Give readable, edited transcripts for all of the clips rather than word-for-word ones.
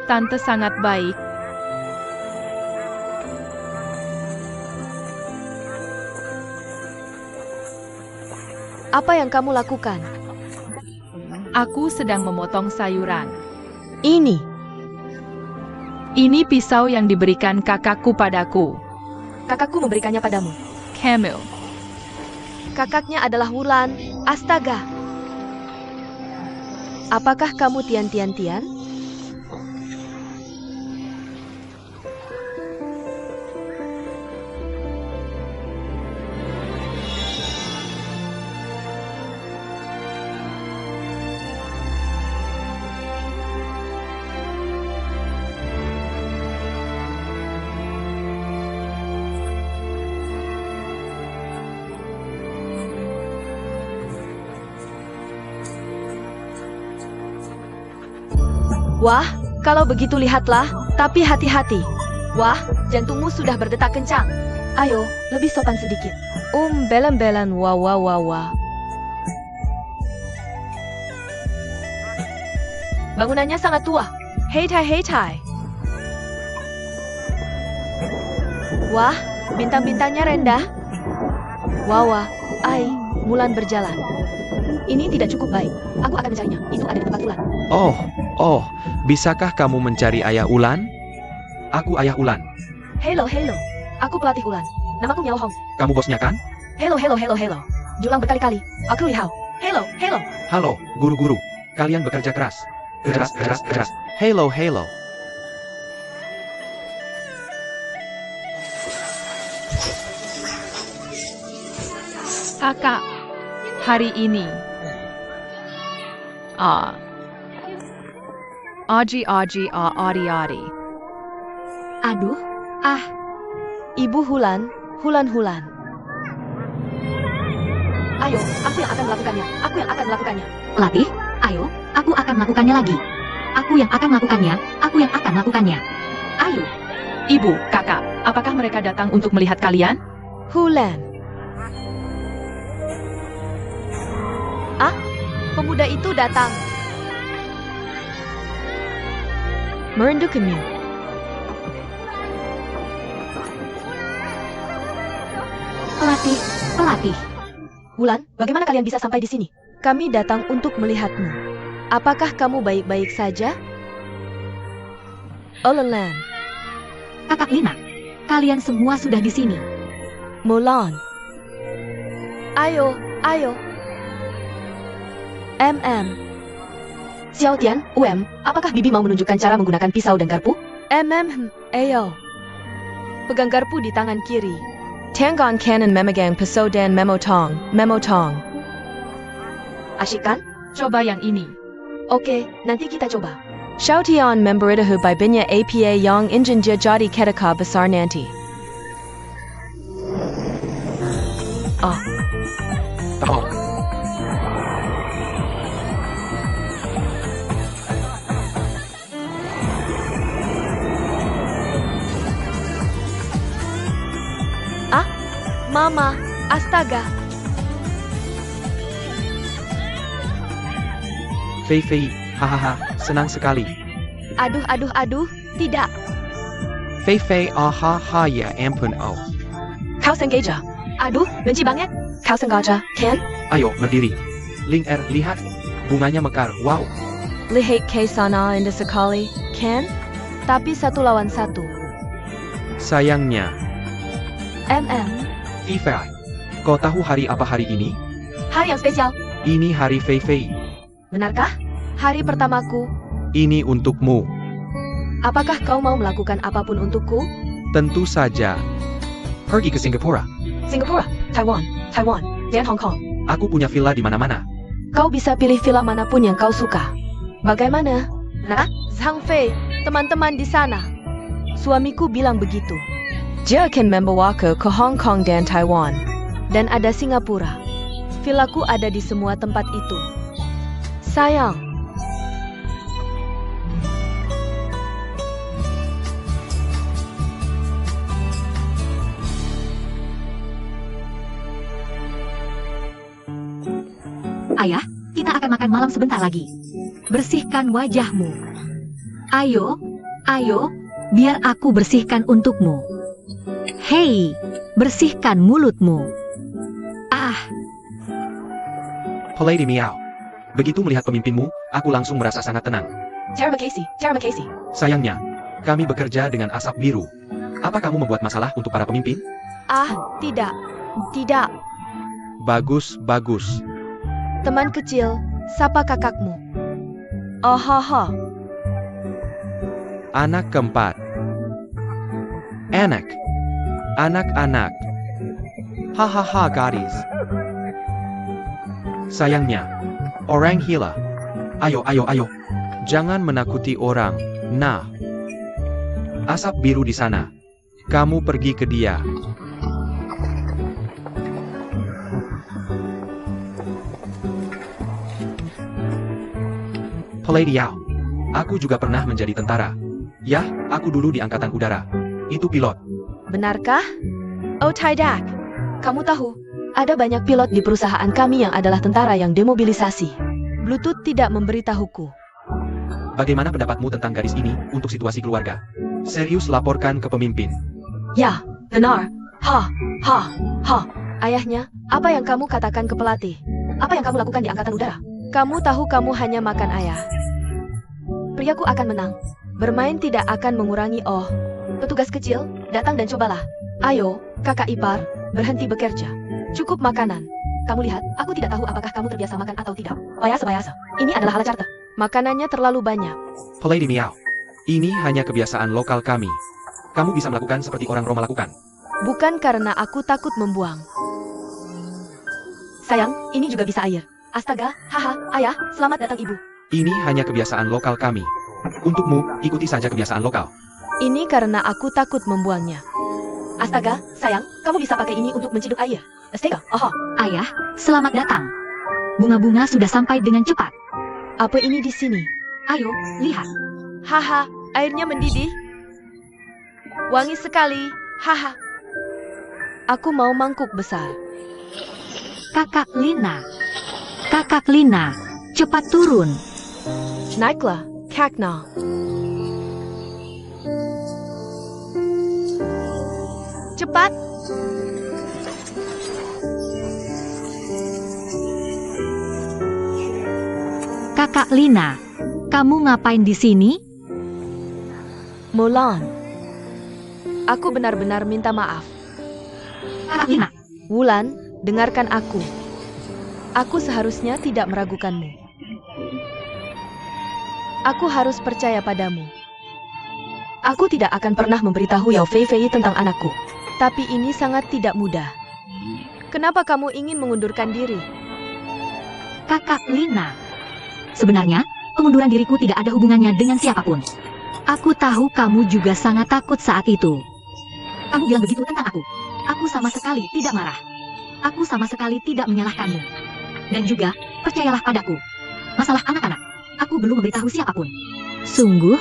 Tante sangat baik. Apa yang kamu lakukan? Aku sedang memotong sayuran. Ini. Ini pisau yang diberikan kakakku padaku. Kakakku memberikannya padamu. Camille. Kakaknya adalah Wulan. Astaga. Apakah kamu Tian? Wah, kalau begitu lihatlah, tapi hati-hati. Wah, jantungmu sudah berdetak kencang. Ayo, lebih sopan sedikit. Belan-belan, wah. Bangunannya sangat tua. Hei tai. Wah, bintang-bintangnya rendah. Wah, Mulan berjalan. Ini tidak cukup baik. Aku akan mencarinya. Itu ada di tempat Wulan. Oh, bisakah kamu mencari ayah Ulan? Aku ayah Ulan. Hello. Aku pelatih Wulan. Namaku Miao Hong. Kamu bosnya kan? Hello. Julang berkali-kali. Aku Li Hao. Hello. Halo, guru-guru. Kalian bekerja keras. Keras. Hello. Kakak, hari ini. Adi. Aduh. Ibu Hulan. Ayo, aku yang akan melakukannya. Pelatih, ayo, aku akan melakukannya lagi. Aku yang akan melakukannya. Ayo. Ibu, kakak, apakah mereka datang untuk melihat kalian? Hulan. Pemuda itu datang. Merindukanmu. Pelatih. Wulan, bagaimana kalian bisa sampai di sini? Kami datang untuk melihatmu. Apakah kamu baik-baik saja? Olelan. Kakak Lina, kalian semua sudah di sini. Mulan. Ayo. Xiaotian, apakah Bibi mau menunjukkan cara menggunakan pisau dan garpu? Ayo. Pegang garpu di tangan kiri. Tanggon kanan memegang pisau dan memotong. Asyik kan? Coba yang ini. Oke, nanti kita coba. Xiaotian memberitahu bibinya apa yang ingin dia jadi ketika besar nanti. Oh. Mama, astaga. Fei, hahaha, senang sekali. Aduh, tidak. Fei, ya ampun, oh. Kau sengaja. Aduh, benci banget. Kau sengaja, kan? Ayo, berdiri. Ling lihat. Bunganya mekar, wow. Lihat ke sana indah sekali, kan? Tapi 1 lawan 1. Sayangnya. Fei, kau tahu hari apa hari ini? Hari yang spesial. Ini hari Fei. Benarkah? Hari pertamaku. Ini untukmu. Apakah kau mau melakukan apapun untukku? Tentu saja. Pergi ke Singapura. Singapura, Taiwan, dan Hong Kong. Aku punya villa di mana-mana. Kau bisa pilih villa manapun yang kau suka. Bagaimana? Zhang Fei, teman-teman di sana. Suamiku bilang begitu. Dia akan membawaku ke Hong Kong dan Taiwan. Dan ada Singapura. Villaku ada di semua tempat itu. Sayang. Ayah, kita akan makan malam sebentar lagi. Bersihkan wajahmu. Ayo, Ayo, biar aku bersihkan untukmu. Hei, bersihkan mulutmu. Ah, Lady Miao. Begitu melihat pemimpinmu, aku langsung merasa sangat tenang. Terima kasih. Sayangnya, kami bekerja dengan asap biru. Apa kamu membuat masalah untuk para pemimpin? Ah, tidak. Tidak. Bagus. Teman kecil, sapa kakakmu. Oh, ha. Anak keempat. Anak-anak. Hahaha gadis. Sayangnya, orang gila. Ayo. Jangan menakuti orang. Nah, asap biru di sana. Kamu pergi ke dia. Lady Yao. Aku juga pernah menjadi tentara. Yah, aku dulu di angkatan udara. Itu pilot. Benarkah? Oh, tidak. Kamu tahu, ada banyak pilot di perusahaan kami yang adalah tentara yang demobilisasi. Bluetooth tidak memberitahuku. Bagaimana pendapatmu tentang garis ini untuk situasi keluarga? Serius laporkan ke pemimpin. Ya, benar. Ha. Ayahnya, apa yang kamu katakan ke pelatih? Apa yang kamu lakukan di angkatan udara? Kamu tahu kamu hanya makan ayah. Priaku akan menang. Bermain tidak akan mengurangi petugas kecil, datang dan cobalah. Ayo, kakak ipar, berhenti bekerja. Cukup makanan. Kamu lihat, aku tidak tahu apakah kamu terbiasa makan atau tidak. Biasa. Ini adalah hal carta. Makanannya terlalu banyak. Lady Miao. Ini hanya kebiasaan lokal kami. Kamu bisa melakukan seperti orang Roma lakukan. Bukan karena aku takut membuang. Sayang, ini juga bisa air. Astaga, haha, ayah, selamat datang ibu. Ini hanya kebiasaan lokal kami. Untukmu, ikuti saja kebiasaan lokal. Ini karena aku takut membuangnya. Astaga, sayang, kamu bisa pakai ini untuk menciduk air. Astaga, ayah, selamat datang. Bunga-bunga sudah sampai dengan cepat. Apa ini di sini? Ayo, lihat. Haha, airnya mendidih. Wangi sekali, haha. Aku mau mangkuk besar. Kakak Lina, cepat turun. Naiklah, Kakna. Cepat. Kakak Lina, kamu ngapain di sini? Mulan. Aku benar-benar minta maaf. Kakak Lina, Wulan, dengarkan aku. Aku seharusnya tidak meragukanmu. Aku harus percaya padamu. Aku tidak akan pernah memberitahu Yao Fei tentang anakku. Tapi ini sangat tidak mudah. Kenapa kamu ingin mengundurkan diri? Kakak Lina. Sebenarnya, pengunduran diriku tidak ada hubungannya dengan siapapun. Aku tahu kamu juga sangat takut saat itu. Kamu bilang begitu tentang aku. Aku sama sekali tidak marah. Aku sama sekali tidak menyalahkanmu. Dan juga, percayalah padaku. Masalah anak-anak, aku belum memberitahu siapapun. Sungguh,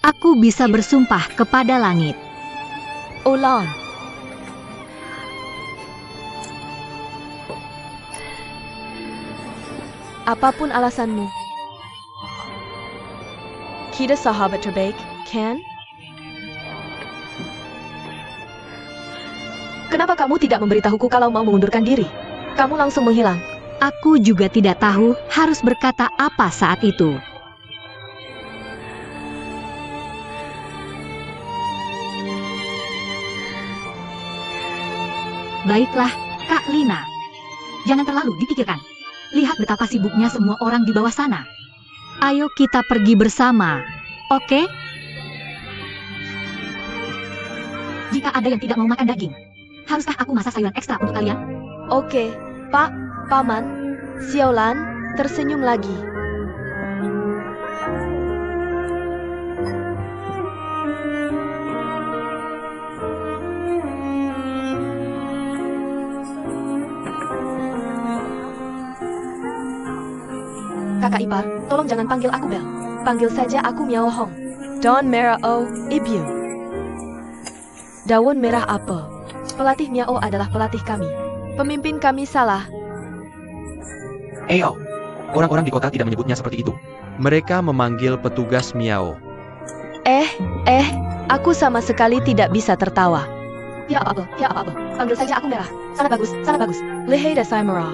aku bisa bersumpah kepada langit. Olan. Apapun alasanmu, kita sahabat terbaik, kan? Kenapa kamu tidak memberitahuku kalau mau mengundurkan diri? Kamu langsung menghilang. Aku juga tidak tahu harus berkata apa saat itu. Baiklah, Kak Lina. Jangan terlalu dipikirkan. Lihat betapa sibuknya semua orang di bawah sana. Ayo kita pergi bersama, oke? Jika ada yang tidak mau makan daging, haruskah aku masak sayuran ekstra untuk kalian? Oke, Pak, Paman. Xiaolan tersenyum lagi. Kakak ipar, tolong jangan panggil aku Bel. Panggil saja aku Miao Hong. Daun merah Ibu. Daun merah apa? Pelatih Miao adalah pelatih kami. Pemimpin kami salah. Orang-orang di kota tidak menyebutnya seperti itu. Mereka memanggil petugas Miao. Aku sama sekali tidak bisa tertawa. Ya apa, panggil saja aku Merah. Sangat bagus. Lehei dasai merah.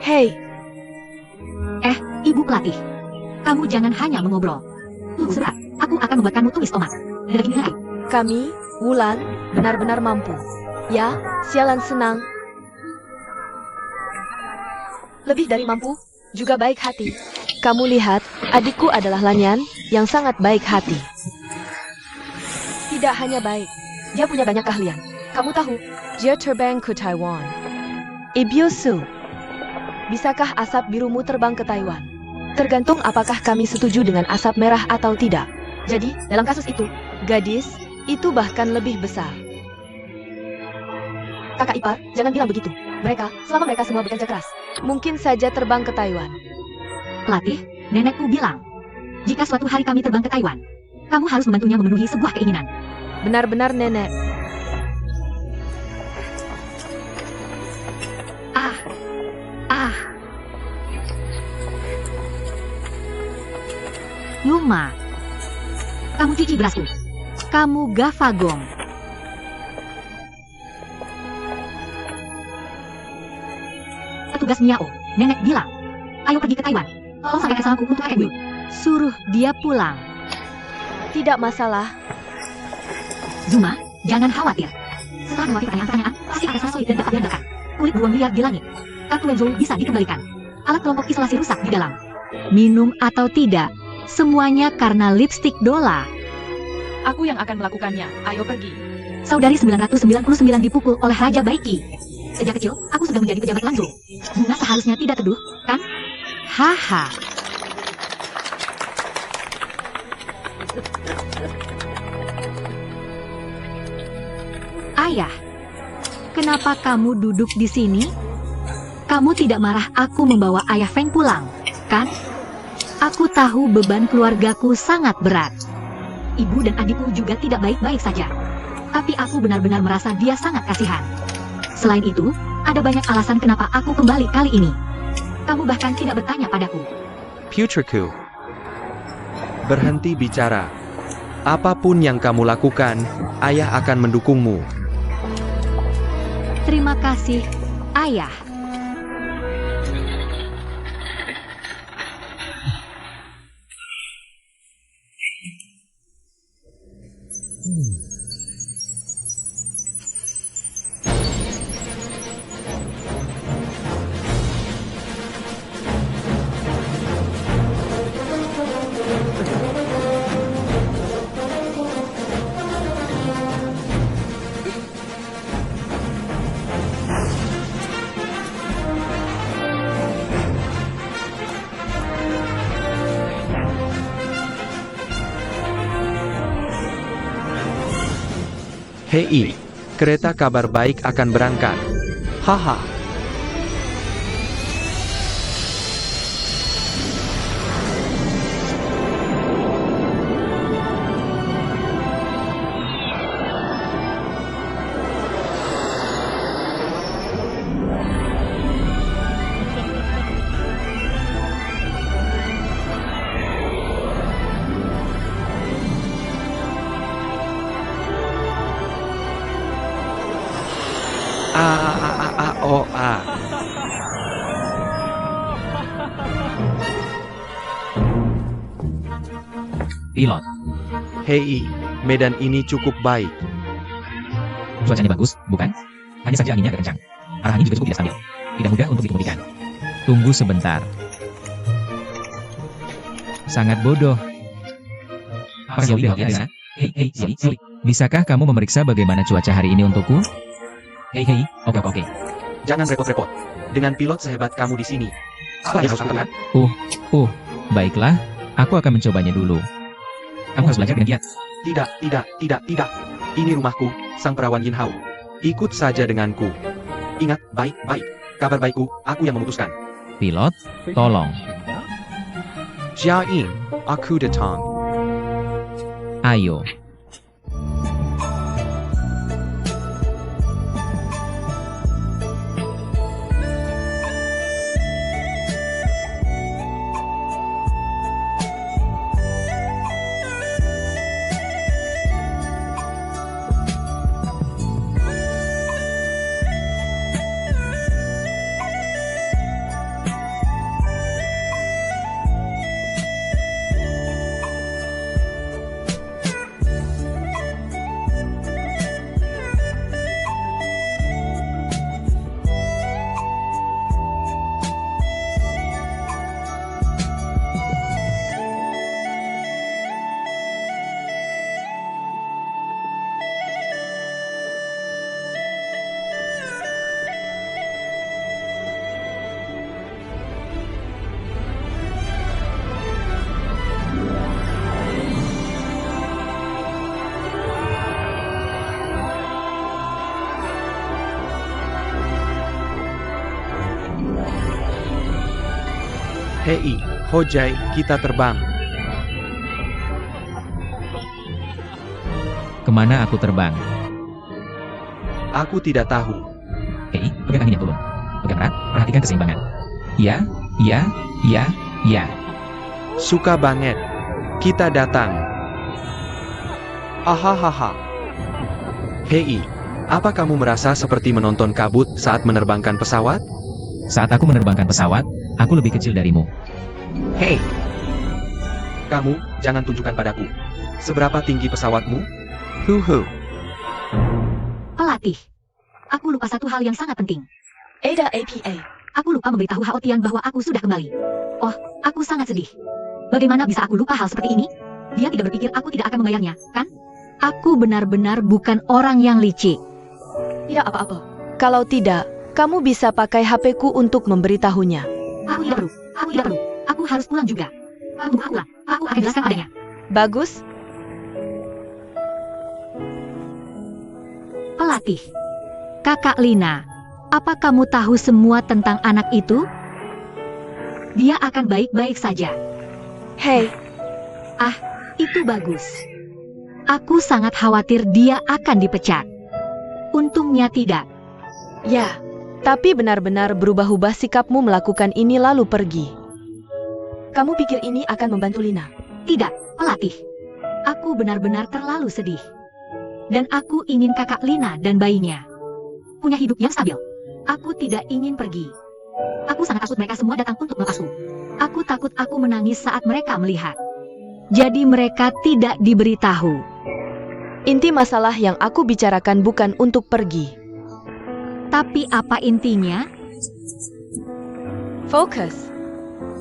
Hei, Ibu pelatih. Kamu jangan hanya mengobrol. Tunggu sebentar, aku akan membuatkanmu tumis tomat. Dan daging helai. kami, Wulan, benar-benar mampu. Ya, sialan senang. Lebih dari mampu, juga baik hati. Kamu lihat, adikku adalah Lanyan yang sangat baik hati. Tidak hanya baik, dia punya banyak keahlian. Kamu tahu, dia terbang ke Taiwan. Ibyosu, bisakah asap birumu terbang ke Taiwan? Tergantung apakah kami setuju dengan asap merah atau tidak. Jadi, dalam kasus itu, Gadis, itu bahkan lebih besar. kakak ipar, jangan bilang begitu. Selama mereka semua bekerja keras. Mungkin saja terbang ke Taiwan. Pelatih, nenekku bilang, jika suatu hari kami terbang ke Taiwan, kamu harus membantunya memenuhi sebuah keinginan. Benar-benar nenek. Yuma, kamu cuci berasku. Kamu gafagong. Petugas Miao, nenek bilang, ayo pergi ke Taiwan. Tolong sampaikan salamku untuk kakek Gu. Suruh dia pulang. Tidak masalah. Zuma, jangan khawatir. Setelah melewati pertanyaan-pertanyaan, pasti akan selesai dan dapat diandalkan. Kulit beruang liar di langit. Kartu Wenzo bisa dikembalikan. Alat kelompok isolasi rusak di dalam. Minum atau tidak, semuanya karena lipstik Dola. aku yang akan melakukannya. Ayo pergi. Saudari 999 dipukul oleh Raja Baiki. Sejak kecil, aku sudah menjadi pejabat Lanzo. Bunga seharusnya tidak teduh, kan? Haha. Ayah, kenapa kamu duduk di sini? Kamu tidak marah aku membawa Ayah Feng pulang, kan? Aku tahu beban keluargaku sangat berat. Ibu dan adikku juga tidak baik-baik saja. Tapi aku benar-benar merasa dia sangat kasihan. Selain itu, ada banyak alasan kenapa aku kembali kali ini. Kamu bahkan tidak bertanya padaku. Putriku, berhenti bicara. Apapun yang kamu lakukan, ayah akan mendukungmu. Terima kasih, Ayah. Hei, kereta kabar baik akan berangkat. Haha. Pilot, Hei, medan ini cukup baik. cuacanya bagus, bukan? Hanya saja anginnya agak kencang. Arah angin juga cukup tidak stabil. Tidak mudah untuk dikemudikan. Tunggu sebentar. Sangat bodoh. Apa yang di sana? Hei, sini. Bisakah kamu memeriksa bagaimana cuaca hari ini untukku? Hei, oke. Jangan repot-repot. Dengan pilot sehebat kamu di sini. Apa yang harus lakukan? Baiklah, aku akan mencobanya dulu. Kamu harus belajar dengan giat. Tidak. Ini rumahku, sang perawan Yin Hao. Ikut saja denganku. Ingat, baik. Kabar baikku, aku yang memutuskan. Pilot, tolong. Jia Ying, aku datang. Ayo. Hei, Hojai, kita terbang. Kemana aku terbang? Aku tidak tahu. Hei, pegang angin yang turun. Pegang erat, perhatikan keseimbangan. Ya, ya, ya, ya. Suka banget. Kita datang. Hahaha. Hei, apa kamu merasa seperti menonton kabut saat menerbangkan pesawat? Saat aku menerbangkan pesawat, aku lebih kecil darimu. Hei, kamu jangan tunjukkan padaku. Seberapa tinggi pesawatmu? Huhu. Pelatih. Aku lupa satu hal yang sangat penting. Ada APA. Aku lupa memberitahu Haotian bahwa aku sudah kembali. Oh, aku sangat sedih. Bagaimana bisa aku lupa hal seperti ini? Dia tidak berpikir aku tidak akan membayarnya, kan? Aku benar-benar bukan orang yang licik. Tidak apa-apa. Kalau tidak, kamu bisa pakai HP-ku untuk memberitahunya. Aku tidak perlu. Aku tidak perlu. Aku harus pulang juga. Tunggu aku pulang. Aku akan jelaskan padanya. Bagus. Pelatih. Kakak Lina, apa kamu tahu semua tentang anak itu? Dia akan baik-baik saja. Hei, Itu bagus. Aku sangat khawatir dia akan dipecat. Untungnya tidak. ya. Tapi benar-benar berubah-ubah sikapmu melakukan ini lalu pergi. Kamu pikir ini akan membantu Lina? Tidak, pelatih. Aku benar-benar terlalu sedih. Dan aku ingin kakak Lina dan bayinya punya hidup yang stabil. Aku tidak ingin pergi. Aku sangat takut mereka semua datang untuk melepasku. Aku takut aku menangis saat mereka melihat. Jadi mereka tidak diberitahu. Inti masalah yang aku bicarakan bukan untuk pergi. Tapi apa intinya? Fokus.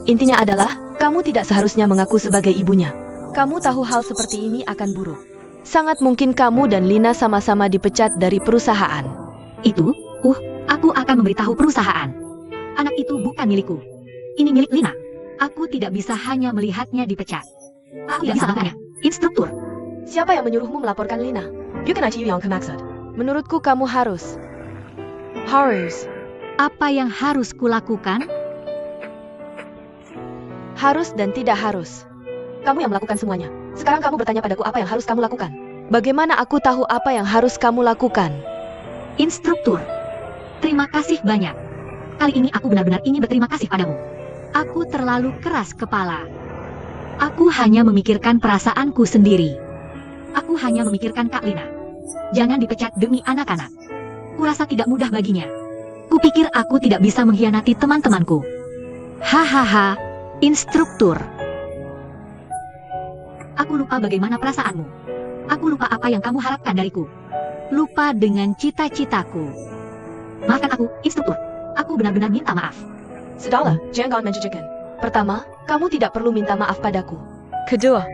Intinya adalah, kamu tidak seharusnya mengaku sebagai ibunya. Kamu tahu hal seperti ini akan buruk. Sangat mungkin kamu dan Lina sama-sama dipecat dari perusahaan. Itu, aku akan memberitahu perusahaan. Anak itu bukan milikku. Ini milik Lina. Aku tidak bisa hanya melihatnya dipecat. Aku tidak bisa melakukannya. Instruktur. Siapa yang menyuruhmu melaporkan Lina? yang kemaksud. Menurutku kamu harus. Apa yang harus kulakukan? Harus dan tidak harus. Kamu yang melakukan semuanya. Sekarang kamu bertanya padaku apa yang harus kamu lakukan. Bagaimana aku tahu apa yang harus kamu lakukan? Instruktur. Terima kasih banyak. Kali ini aku benar-benar ingin berterima kasih padamu. Aku terlalu keras kepala. Aku hanya memikirkan perasaanku sendiri. Aku hanya memikirkan Kak Lina. Jangan dipecat demi anak-anak. Kurasa tidak mudah baginya. Kupikir aku tidak bisa mengkhianati teman-temanku. Hahaha, instruktur. Aku lupa bagaimana perasaanmu. Aku lupa apa yang kamu harapkan dariku. Lupa dengan cita-citaku. Maafkan aku, instruktur. Aku benar-benar minta maaf. Sudahlah, jangan menjejekan. Pertama, kamu tidak perlu minta maaf padaku. Kedua,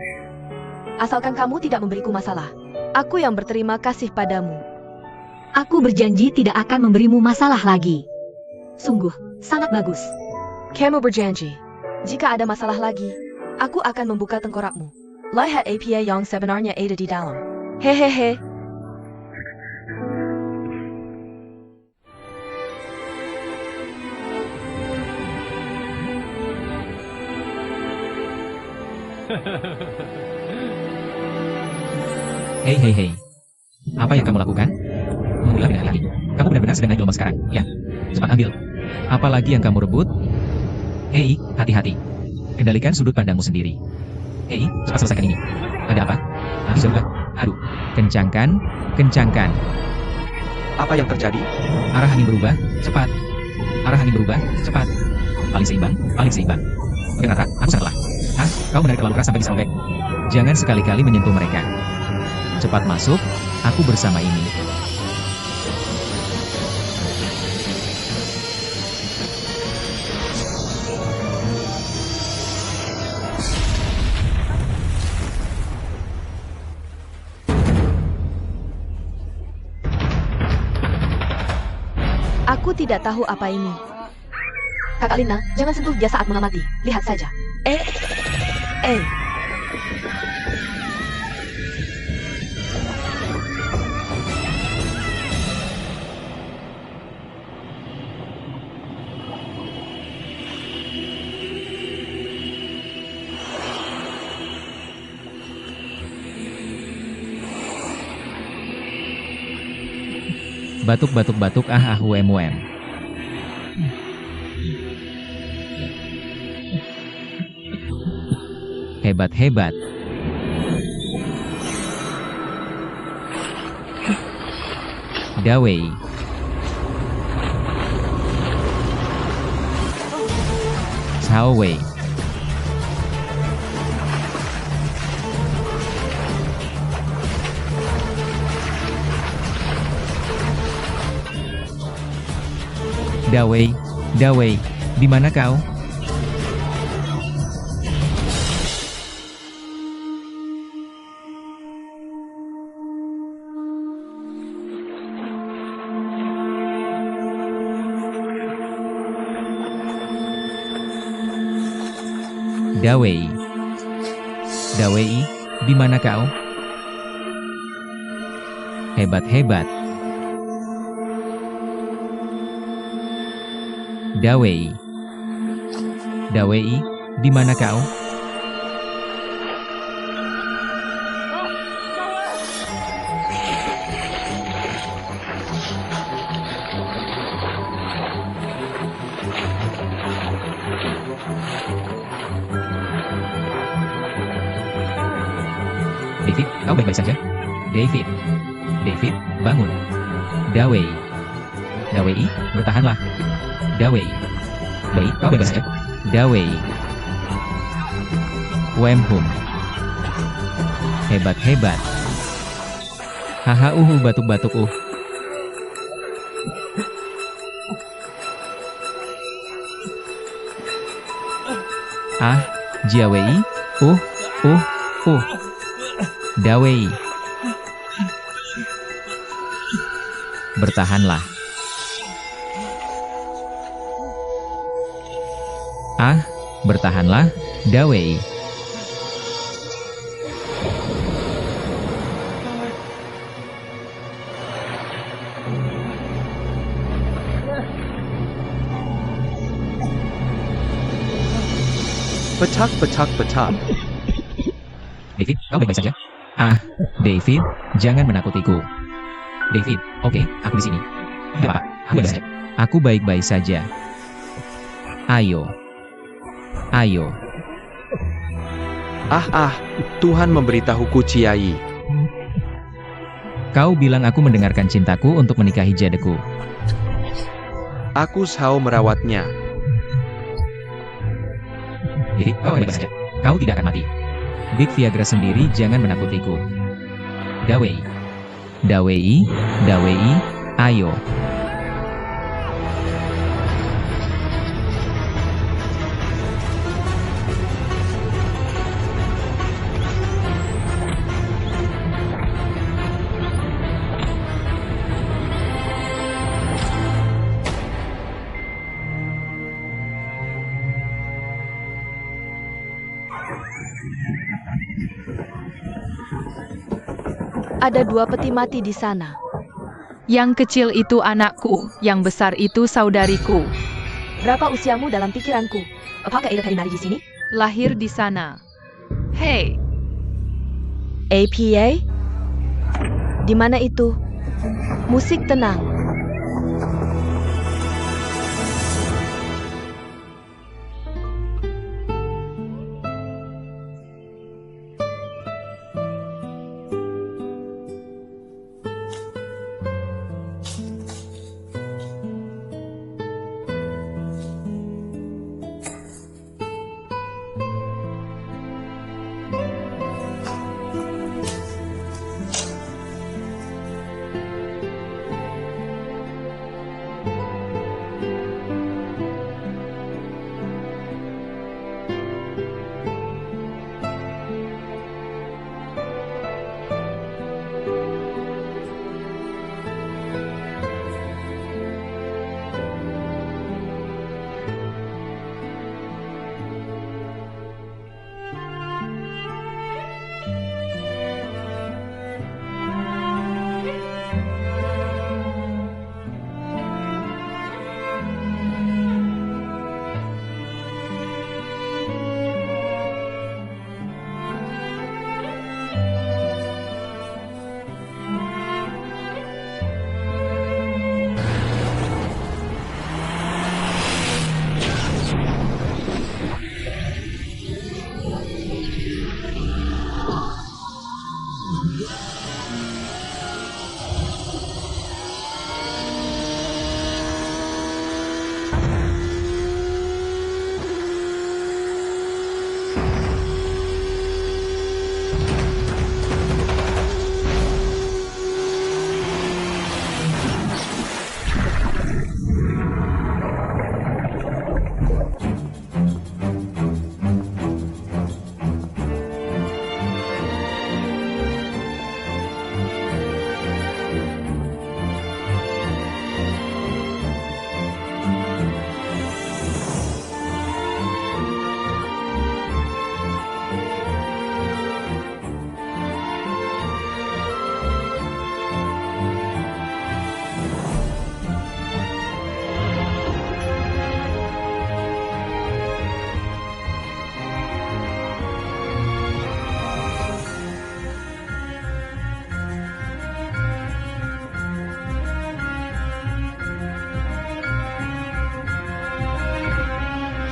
asalkan kamu tidak memberiku masalah, aku yang berterima kasih padamu. Aku berjanji tidak akan memberimu masalah lagi. Sungguh, sangat bagus. Kamu berjanji. Jika ada masalah lagi, aku akan membuka tengkorakmu. Lihat APA yang sebenarnya ada di dalam. Hehehe. Hei. Apa yang kamu lakukan? Mengulang dengan lagi. Kamu benar-benar sedang naik gelombang sekarang, ya? Cepat ambil. Apa lagi yang kamu rebut? Hei, hati-hati. Kendalikan sudut pandangmu sendiri. Hei, cepat selesaikan ini. Ada apa? Habis juga. Aduh. Kencangkan. Apa yang terjadi? Arah angin berubah, cepat. Arah angin berubah, cepat. Paling seimbang. Oke, Rara, aku salah. Kau menarik terlalu keras sampai bisa robek. Jangan sekali-kali menyentuh mereka. Cepat masuk, aku bersama ini. Aku tidak tahu apa ini. Kakak Lina, jangan sentuh dia saat mengamati. Lihat saja. Batuk-batuk-batuk wem. Hebat-hebat. Dawei. Cao Wei. Dawei, Dawei, di mana kau? Dawei, Dawei, di mana kau? Hebat-hebat. Dawei, Dawei, di mana kau? David, kau baik-baik saja? David, David, bangun. Dawei, Dawei, bertahanlah. Dawei, baik, kau baik-baik saja? Dawei, Wemhum, hebat-hebat. Haha, batuk-batuk. Jiawei, Dawei, bertahanlah. Bertahanlah, Dawei. Petak. David, kau baik-baik saja? David, jangan menakutiku. David, oke, aku di sini. Tidak apa-apa, aku baik-baik saja. Aku baik-baik saja. Ayo. Tuhan memberitahuku Ciai. Kau bilang aku mendengarkan cintaku untuk menikahi jadeku. Aku sao merawatnya. David, kau baik-baik saja. Kau tidak akan mati. Big Viagra sendiri jangan menakutiku. Dawei, ayo. Ada 2 peti mati di sana. Yang kecil itu anakku, yang besar itu saudariku. Berapa usiamu dalam pikiranku? Apakah Ida Karinari di sini? Lahir di sana. Hei, APA? Di mana itu? Musik tenang.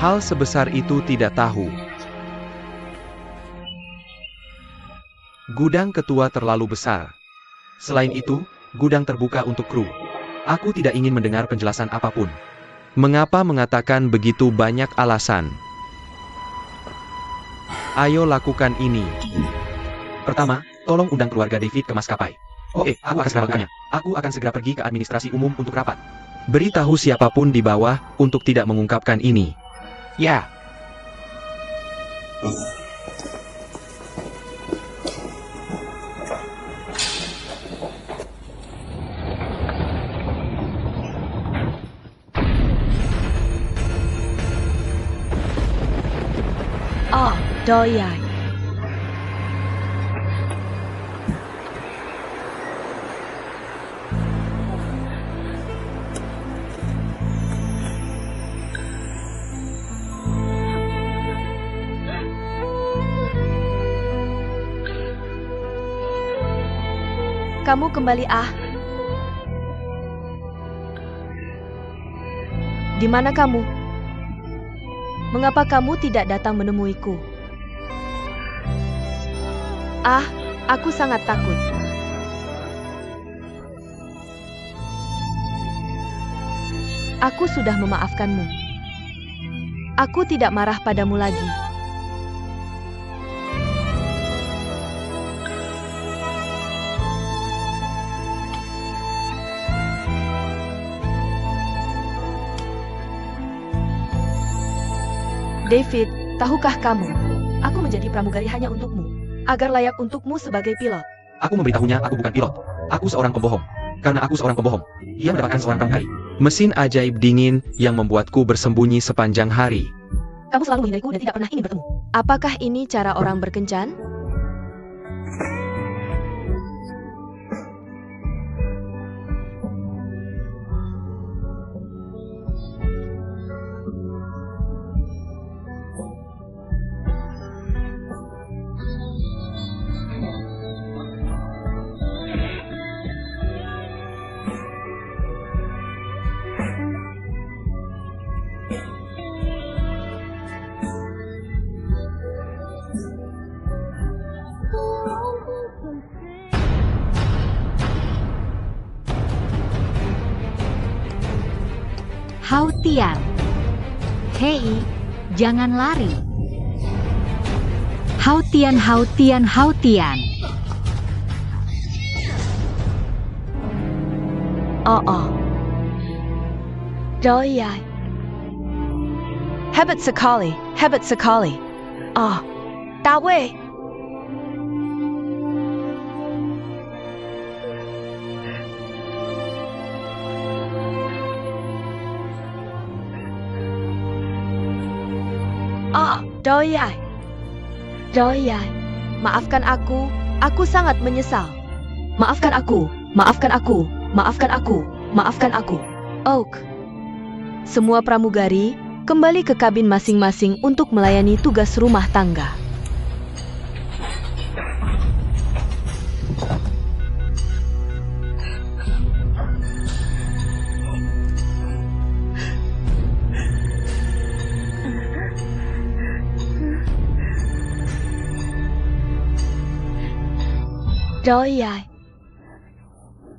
Hal sebesar itu tidak tahu. Gudang ketua terlalu besar. Selain itu, gudang terbuka untuk kru. Aku tidak ingin mendengar penjelasan apapun. Mengapa mengatakan begitu banyak alasan? Ayo lakukan ini. Pertama, tolong undang keluarga David ke maskapai. Oke, aku akan segera melakukannya. Aku akan segera pergi ke administrasi umum untuk rapat. Beritahu siapapun di bawah untuk tidak mengungkapkan ini. Ya. Ah, Doyai. Kamu kembali Di mana kamu? Mengapa kamu tidak datang menemuiku? Aku sangat takut. Aku sudah memaafkanmu. Aku tidak marah padamu lagi. David, tahukah kamu? Aku menjadi pramugari hanya untukmu, agar layak untukmu sebagai pilot. Aku memberitahunya aku bukan pilot. Aku seorang pembohong. Karena aku seorang pembohong, ia mendapatkan seorang pramugari. Mesin ajaib dingin yang membuatku bersembunyi sepanjang hari. Kamu selalu menghindariku dan tidak pernah ingin bertemu. Apakah ini cara orang berkencan? Hao Tian. Hei, jangan lari. Hao Tian, Hao Tian, Hao Tian. Doyai. Hebat sekali, hebat sekali. Dawei. Doyai. Doyai, maafkan aku sangat menyesal. Maafkan aku, maafkan aku, maafkan aku, maafkan aku. Oak. Semua pramugari, kembali ke kabin masing-masing untuk melayani tugas rumah tangga. Doyai.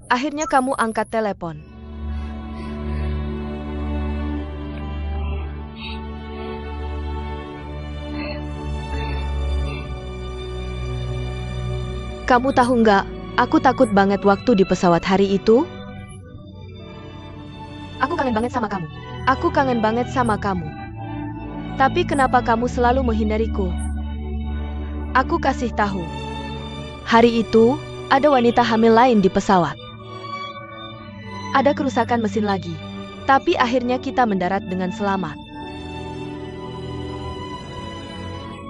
Akhirnya kamu angkat telepon. Kamu tahu nggak, aku takut banget waktu di pesawat hari itu. Aku kangen banget sama kamu. Aku kangen banget sama kamu. Tapi kenapa kamu selalu menghindariku? Aku kasih tahu. Hari itu, ada wanita hamil lain di pesawat. Ada kerusakan mesin lagi. Tapi akhirnya kita mendarat dengan selamat.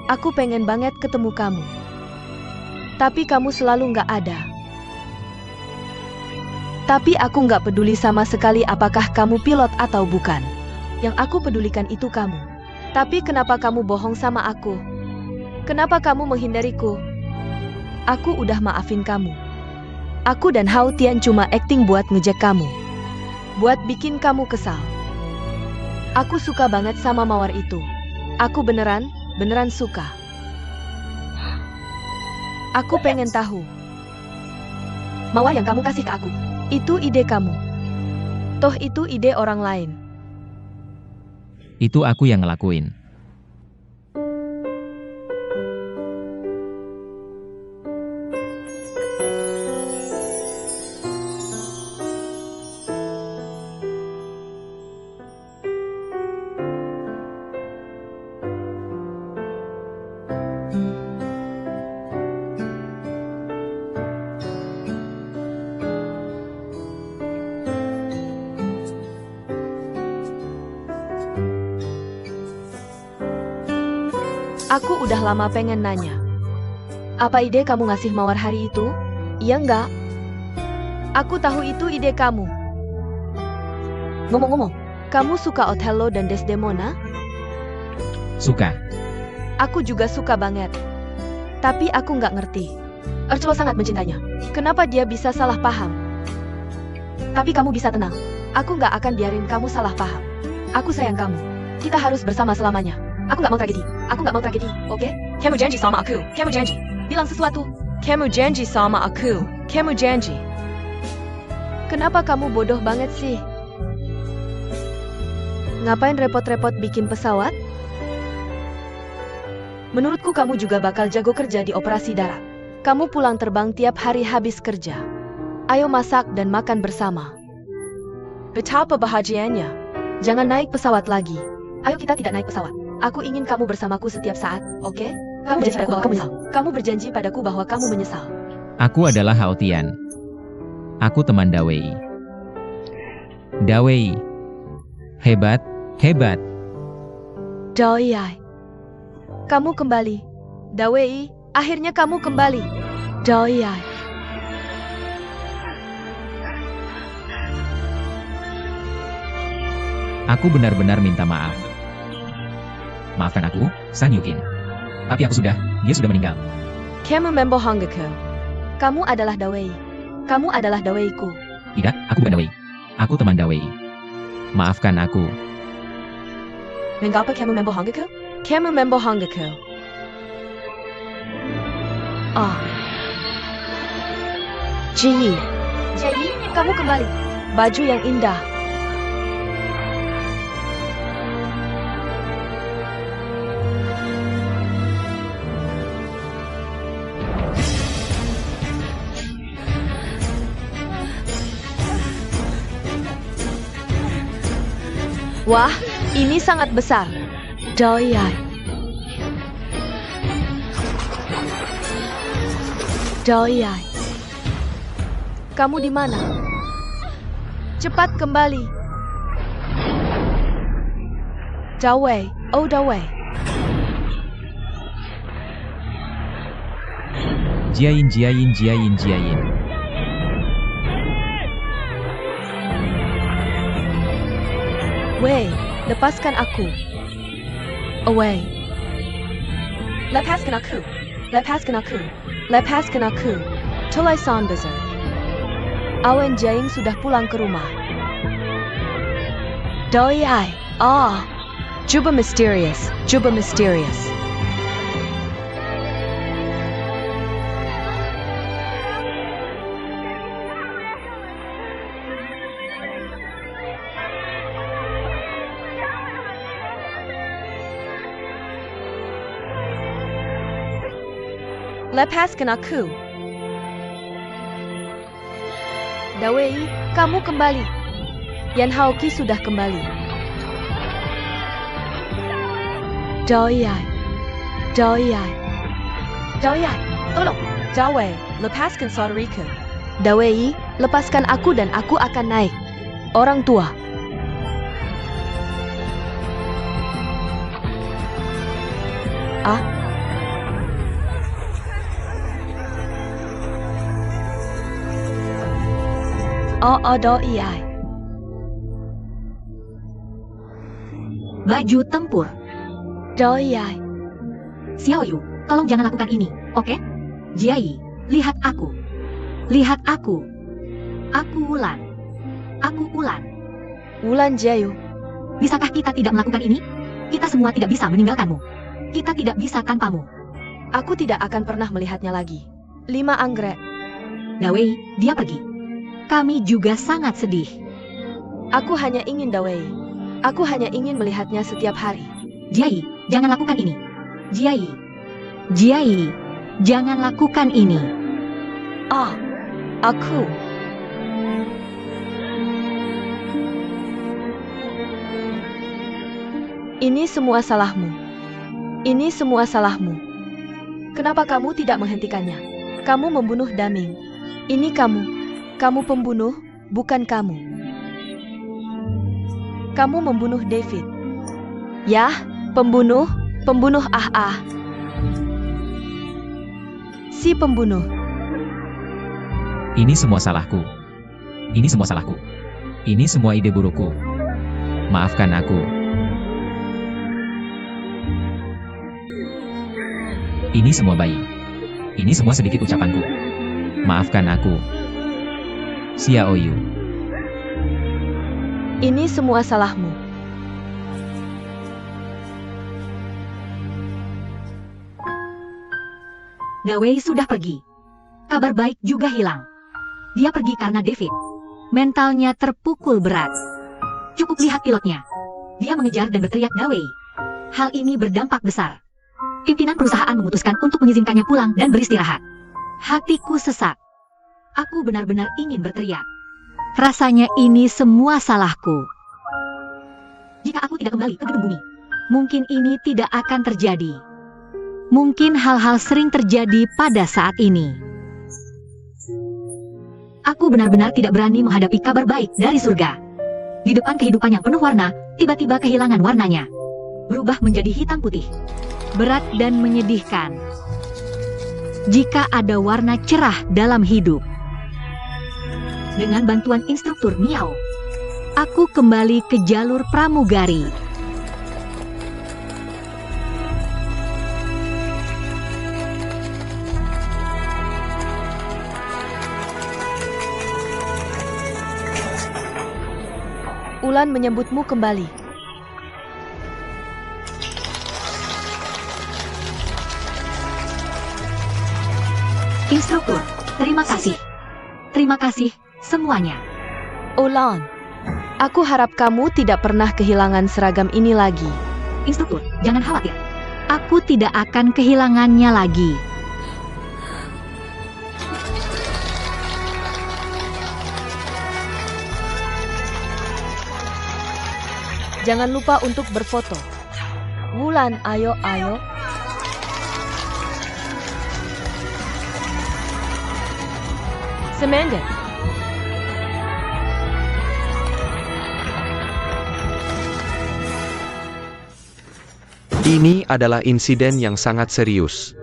Aku pengen banget ketemu kamu. Tapi kamu selalu nggak ada. Tapi aku nggak peduli sama sekali apakah kamu pilot atau bukan. Yang aku pedulikan itu kamu. Tapi kenapa kamu bohong sama aku? Kenapa kamu menghindariku? Aku udah maafin kamu. Aku dan Hao Tian cuma akting buat ngejek kamu. Buat bikin kamu kesal. Aku suka banget sama mawar itu. Aku beneran suka. Aku pengen tahu. Mawar yang kamu kasih ke aku. Itu ide kamu. Toh itu ide orang lain. Itu aku yang ngelakuin. Aku udah lama pengen nanya. Apa ide kamu ngasih mawar hari itu? Iya enggak? Aku tahu itu ide kamu. Ngomong-ngomong, Kamu suka Othello dan Desdemona? Suka. Aku juga suka banget. Tapi aku nggak ngerti. Archibald sangat mencintainya. Kenapa dia bisa salah paham? Tapi kamu bisa tenang. Aku nggak akan biarin kamu salah paham. Aku sayang kamu. Kita harus bersama selamanya. Aku nggak mau tragedi. Aku nggak mau tragedi, oke? Kamu janji sama aku. Kamu janji. Bilang sesuatu. Kamu janji sama aku. Kamu janji. Kenapa kamu bodoh banget sih? Ngapain repot-repot bikin pesawat? Menurutku kamu juga bakal jago kerja di operasi darat. Kamu pulang terbang tiap hari habis kerja. Ayo masak dan makan bersama. Betapa bahagianya. Jangan naik pesawat lagi. Ayo kita tidak naik pesawat. Aku ingin kamu bersamaku setiap saat, oke? Kamu berjanji padaku bahwa kamu menyesal. Kamu berjanji padaku bahwa kamu menyesal. Aku adalah Haotian. Aku teman Dawei. Dawei. Hebat, hebat. Doyai. Kamu kembali. Dawei, akhirnya kamu kembali. Doyai. Aku benar-benar minta maaf. Maafkan aku, San Yukin. Tapi dia sudah meninggal. Kamu membohongku. Kamu adalah Dawei. Kamu adalah Daweiku. Tidak, aku bukan Dawei. Aku teman Dawei. Maafkan aku. Mengapa kamu membohongku? Kamu membohongku. Ah. Ji. Jadi, Kamu kembali. Baju yang indah. Wah, ini sangat besar. Doyai. Doyai. Kamu di mana? Cepat kembali. Dawei, oh Dawei. Jiayin, jiayin, jiayin, jiayin. Wei, lepaskan aku. Away. lepaskan aku. Lepaskan aku. Lepaskan aku. Tulai San Bazar. Awen Jaing sudah pulang ke rumah. Doi ai. Ah. Juba misterius. Juba misterius. Lepaskan aku. Dawei, kamu kembali. Yan Haoki sudah kembali. Doyai. Doyai. Doyai, tolong. Dawei, lepaskan saudariku. Dawei, lepaskan aku dan aku akan naik. Orang tua. Ah? Oh, doi ai. Baju tempur. Doi ai. Xiao Yu, tolong jangan lakukan ini, oke? Jiai, lihat aku. Lihat aku. Aku Wulan. Aku Wulan. Wulan Jiayu. Bisakah kita tidak melakukan ini? Kita semua tidak bisa meninggalkanmu. Kita tidak bisa tanpamu. Aku tidak akan pernah melihatnya lagi. 5 anggrek. Dawei, dia pergi. Kami juga sangat sedih. Aku hanya ingin Dawei. Aku hanya ingin melihatnya setiap hari. Jiai, jangan lakukan ini. Jiai. Jiai, jangan lakukan ini. Ah, aku. Ini semua salahmu. Ini semua salahmu. Kenapa kamu tidak menghentikannya? Kamu membunuh Daming. Ini kamu. Kamu pembunuh, bukan kamu. Kamu membunuh David. Yah, pembunuh, pembunuh Si pembunuh. Ini semua salahku. Ini semua salahku. Ini semua ide burukku. Maafkan aku. Ini semua bayi. Ini semua sedikit ucapanku. Maafkan aku. Xiaoyu. Ini semua salahmu. Dawei sudah pergi. Kabar baik juga hilang. Dia pergi karena David. Mentalnya terpukul berat. Cukup lihat pilotnya. Dia mengejar dan berteriak Dawei. Hal ini berdampak besar. Pimpinan perusahaan memutuskan untuk mengizinkannya pulang dan beristirahat. Hatiku sesak. Aku benar-benar ingin berteriak. Rasanya ini semua salahku. Jika aku tidak kembali ke gedung bumi, mungkin ini tidak akan terjadi. Mungkin hal-hal sering terjadi pada saat ini. Aku benar-benar tidak berani menghadapi kabar baik dari surga. Di depan kehidupan yang penuh warna, tiba-tiba kehilangan warnanya. Berubah menjadi hitam putih. Berat dan menyedihkan. Jika ada warna cerah dalam hidup. Dengan bantuan instruktur Miao, aku kembali ke jalur pramugari. Ulan menyebutmu kembali. Instruktur, terima kasih. Terima kasih semuanya. Ulan, aku harap kamu tidak pernah kehilangan seragam ini lagi. Instruktur, jangan khawatir. Aku tidak akan kehilangannya lagi. Jangan lupa untuk berfoto. Wulan, ayo. Semangat. Ini adalah insiden yang sangat serius.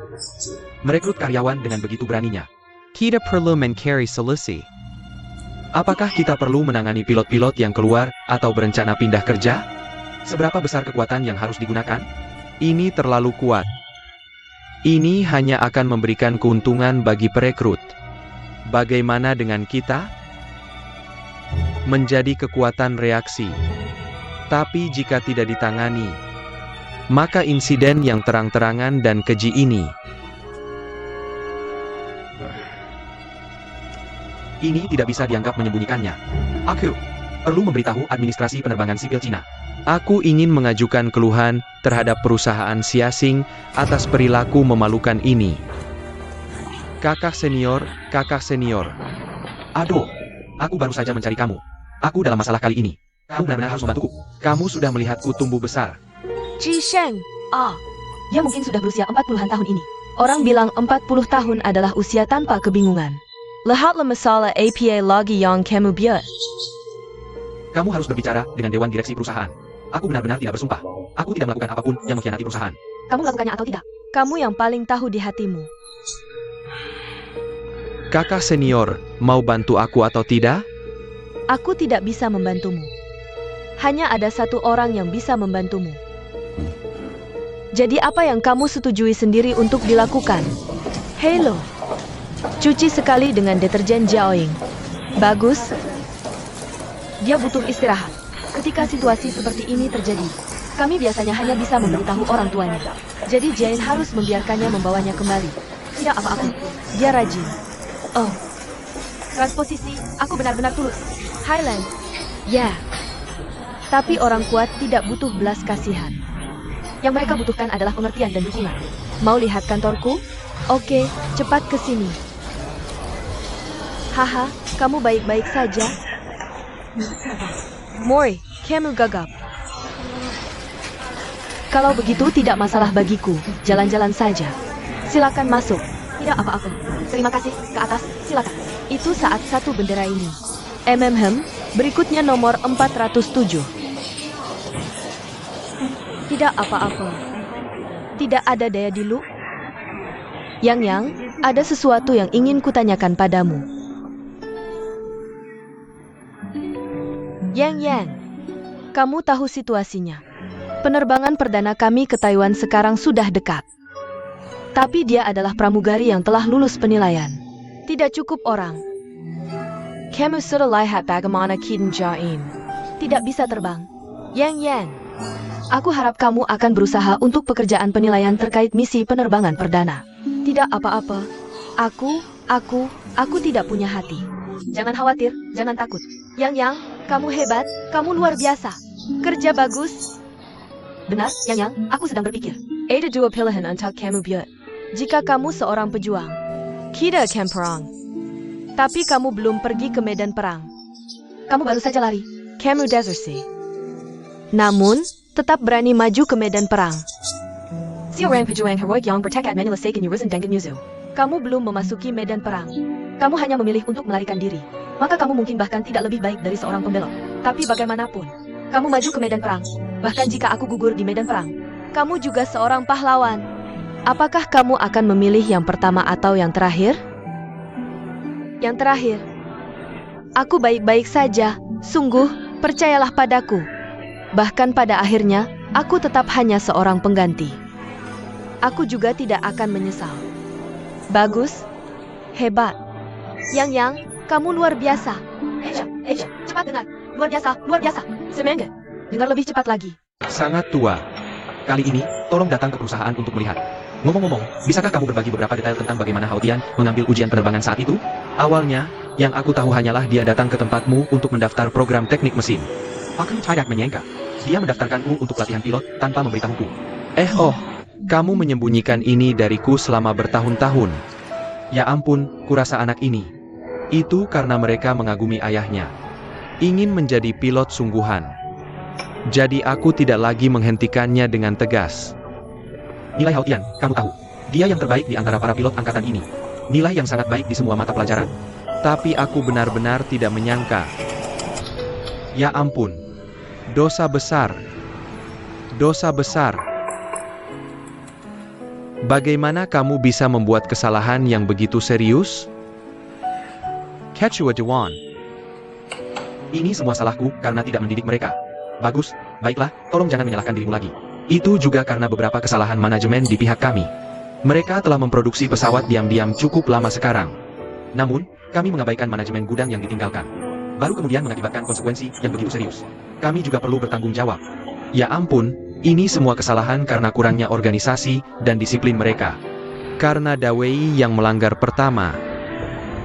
Merekrut karyawan dengan begitu beraninya. Kita perlu mencari solusi. Apakah kita perlu menangani pilot-pilot yang keluar atau berencana pindah kerja? Seberapa besar kekuatan yang harus digunakan? Ini terlalu kuat. Ini hanya akan memberikan keuntungan bagi perekrut. Bagaimana dengan kita? Menjadi kekuatan reaksi. Tapi jika tidak ditangani, maka insiden yang terang-terangan dan keji ini tidak bisa dianggap menyembunyikannya. Aku perlu memberitahu administrasi penerbangan sipil Cina. Aku ingin mengajukan keluhan terhadap perusahaan Xiaxing atas perilaku memalukan ini. Kakak senior. Aduh, aku baru saja mencari kamu. Aku dalam masalah kali ini. Kamu benar-benar harus membantuku. Kamu sudah melihatku tumbuh besar. Ji Sheng. Dia mungkin sudah berusia 40-an tahun ini. Orang bilang 40 tahun adalah usia tanpa kebingungan. Lihatlah masalah APA lagi yang kamu buat. Kamu harus berbicara dengan dewan direksi perusahaan. Aku benar-benar tidak bersumpah. Aku tidak melakukan apapun yang mengkhianati perusahaan. Kamu melakukannya atau tidak? Kamu yang paling tahu di hatimu. Kakak senior, mau bantu aku atau tidak? Aku tidak bisa membantumu. Hanya ada satu orang yang bisa membantumu. Jadi apa yang kamu setujui sendiri untuk dilakukan? Hello. Cuci sekali dengan deterjen Jiaoying. Bagus. Dia butuh istirahat. Ketika situasi seperti ini terjadi, kami biasanya hanya bisa memberitahu orang tuanya. Jadi Jane harus membiarkannya membawanya kembali. Tidak apa-apa, dia rajin. Oh, transposisi, aku benar-benar tulus. Highland, ya. Tapi orang kuat tidak butuh belas kasihan. Yang mereka butuhkan adalah pengertian dan dukungan. Mau lihat kantorku? Oke, cepat ke sini. Haha, kamu baik-baik saja? Mori, kamu gagap. Kalau begitu tidak masalah bagiku, jalan-jalan saja. Silakan masuk. Tidak apa-apa. Terima kasih, ke atas, silakan. Itu saat satu bendera ini. Berikutnya nomor 407. Tidak apa-apa. Tidak ada daya dilu. Yang, ada sesuatu yang ingin kutanyakan padamu. Yang, kamu tahu situasinya. Penerbangan perdana kami ke Taiwan sekarang sudah dekat. Tapi dia adalah pramugari yang telah lulus penilaian. Tidak cukup orang. Kamu sudah lihat bagaimana Kiden Jain. Tidak bisa terbang. Yang, aku harap kamu akan berusaha untuk pekerjaan penilaian terkait misi penerbangan perdana. Tidak apa-apa. Aku tidak punya hati. Jangan khawatir, jangan takut. Yang, kamu hebat, kamu luar biasa. Kerja bagus. Benar, Yang, aku sedang berpikir. Ada dua pilihan untuk kamu buat. Jika kamu seorang pejuang, kita akan perang. Tapi kamu belum pergi ke medan perang. Kamu baru saja lari. Kamu desersi. Namun, tetap berani maju ke medan perang. Seorang pejuang heroik yang bertekad menyelesaikan urusan dengan musuh. Kamu belum memasuki medan perang. Kamu hanya memilih untuk melarikan diri. Maka kamu mungkin bahkan tidak lebih baik dari seorang pembelot. Tapi bagaimanapun, kamu maju ke medan perang. Bahkan jika aku gugur di medan perang, kamu juga seorang pahlawan. Apakah kamu akan memilih yang pertama atau yang terakhir? Yang terakhir. Aku baik-baik saja. Sungguh, percayalah padaku. Bahkan pada akhirnya, aku tetap hanya seorang pengganti. Aku juga tidak akan menyesal. Bagus. Hebat. Yang, kamu luar biasa. Cepat dengar. Luar biasa. Semangat. Dengar lebih cepat lagi. Sangat tua. Kali ini, tolong datang ke perusahaan untuk melihat. Ngomong-ngomong, bisakah kamu berbagi beberapa detail tentang bagaimana Hao Tian mengambil ujian penerbangan saat itu? Awalnya, yang aku tahu hanyalah dia datang ke tempatmu untuk mendaftar program teknik mesin. Aku tidak menyangka. Dia mendaftarkanku untuk latihan pilot tanpa memberitahuku. Kamu menyembunyikan ini dariku selama bertahun-tahun. Ya ampun, kurasa anak ini. Itu karena mereka mengagumi ayahnya. Ingin menjadi pilot sungguhan. Jadi aku tidak lagi menghentikannya dengan tegas. Nilai Hao Tian, kamu tahu, dia yang terbaik di antara para pilot angkatan ini. Nilai yang sangat baik di semua mata pelajaran. Tapi aku benar-benar tidak menyangka. Ya ampun. Dosa besar. Dosa besar. Bagaimana kamu bisa membuat kesalahan yang begitu serius? Quechua Dewan. Ini semua salahku karena tidak mendidik mereka. Bagus, baiklah, tolong jangan menyalahkan dirimu lagi. Itu juga karena beberapa kesalahan manajemen di pihak kami. Mereka telah memproduksi pesawat diam-diam cukup lama sekarang. Namun, kami mengabaikan manajemen gudang yang ditinggalkan. Baru kemudian mengakibatkan konsekuensi yang begitu serius. Kami juga perlu bertanggung jawab. Ya ampun, ini semua kesalahan karena kurangnya organisasi dan disiplin mereka. Karena Dawei yang melanggar pertama.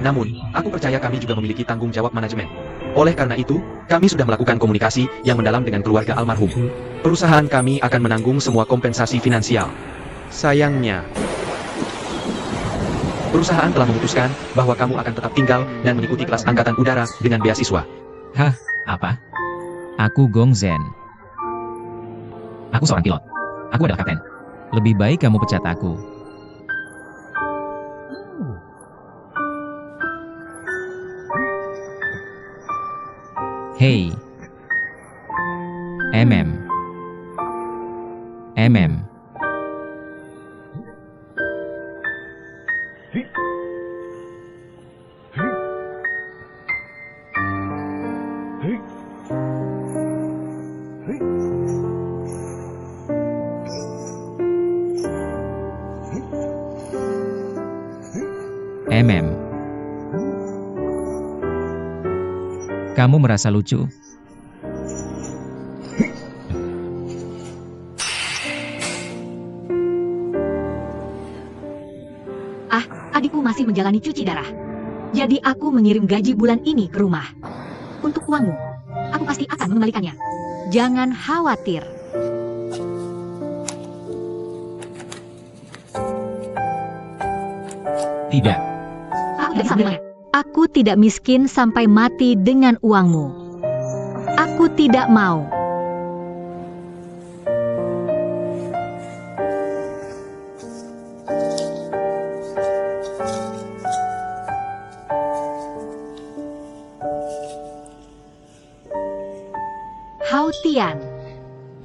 Namun, aku percaya kami juga memiliki tanggung jawab manajemen. Oleh karena itu, kami sudah melakukan komunikasi yang mendalam dengan keluarga almarhum. Perusahaan kami akan menanggung semua kompensasi finansial. Sayangnya, perusahaan telah memutuskan bahwa kamu akan tetap tinggal dan mengikuti kelas angkatan udara dengan beasiswa. Hah, apa? Aku Gong Zhen. Aku seorang pilot. Aku adalah kapten. Lebih baik kamu pecat aku. Hey. MM. Kamu merasa lucu? adikku masih menjalani cuci darah. Jadi aku mengirim gaji bulan ini ke rumah. Untuk uangmu, aku pasti akan mengembalikannya. Jangan khawatir. Tidak. Aku tidak bisa menerimanya. Aku tidak miskin sampai mati dengan uangmu. Aku tidak mau. Hao Tian,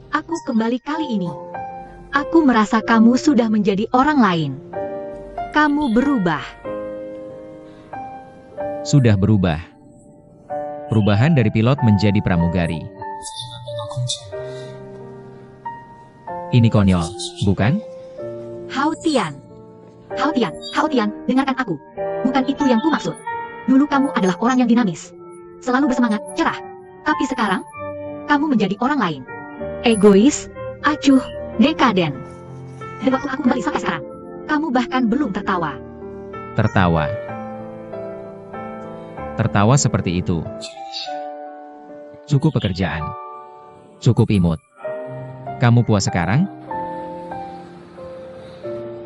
aku kembali kali ini. Aku merasa kamu sudah menjadi orang lain. Kamu berubah. Sudah berubah. Perubahan dari pilot menjadi pramugari. Ini konyol, bukan? Hao Tian. Hao Tian, Hao Tian, dengarkan aku. Bukan itu yang ku maksud. Dulu kamu adalah orang yang dinamis. Selalu bersemangat, cerah. Tapi sekarang, kamu menjadi orang lain. Egois, acuh, dekaden. Dan waktu aku kembali sampai sekarang, kamu bahkan belum tertawa. Tertawa. Tertawa seperti itu. Cukup pekerjaan. Cukup imut. Kamu puas sekarang?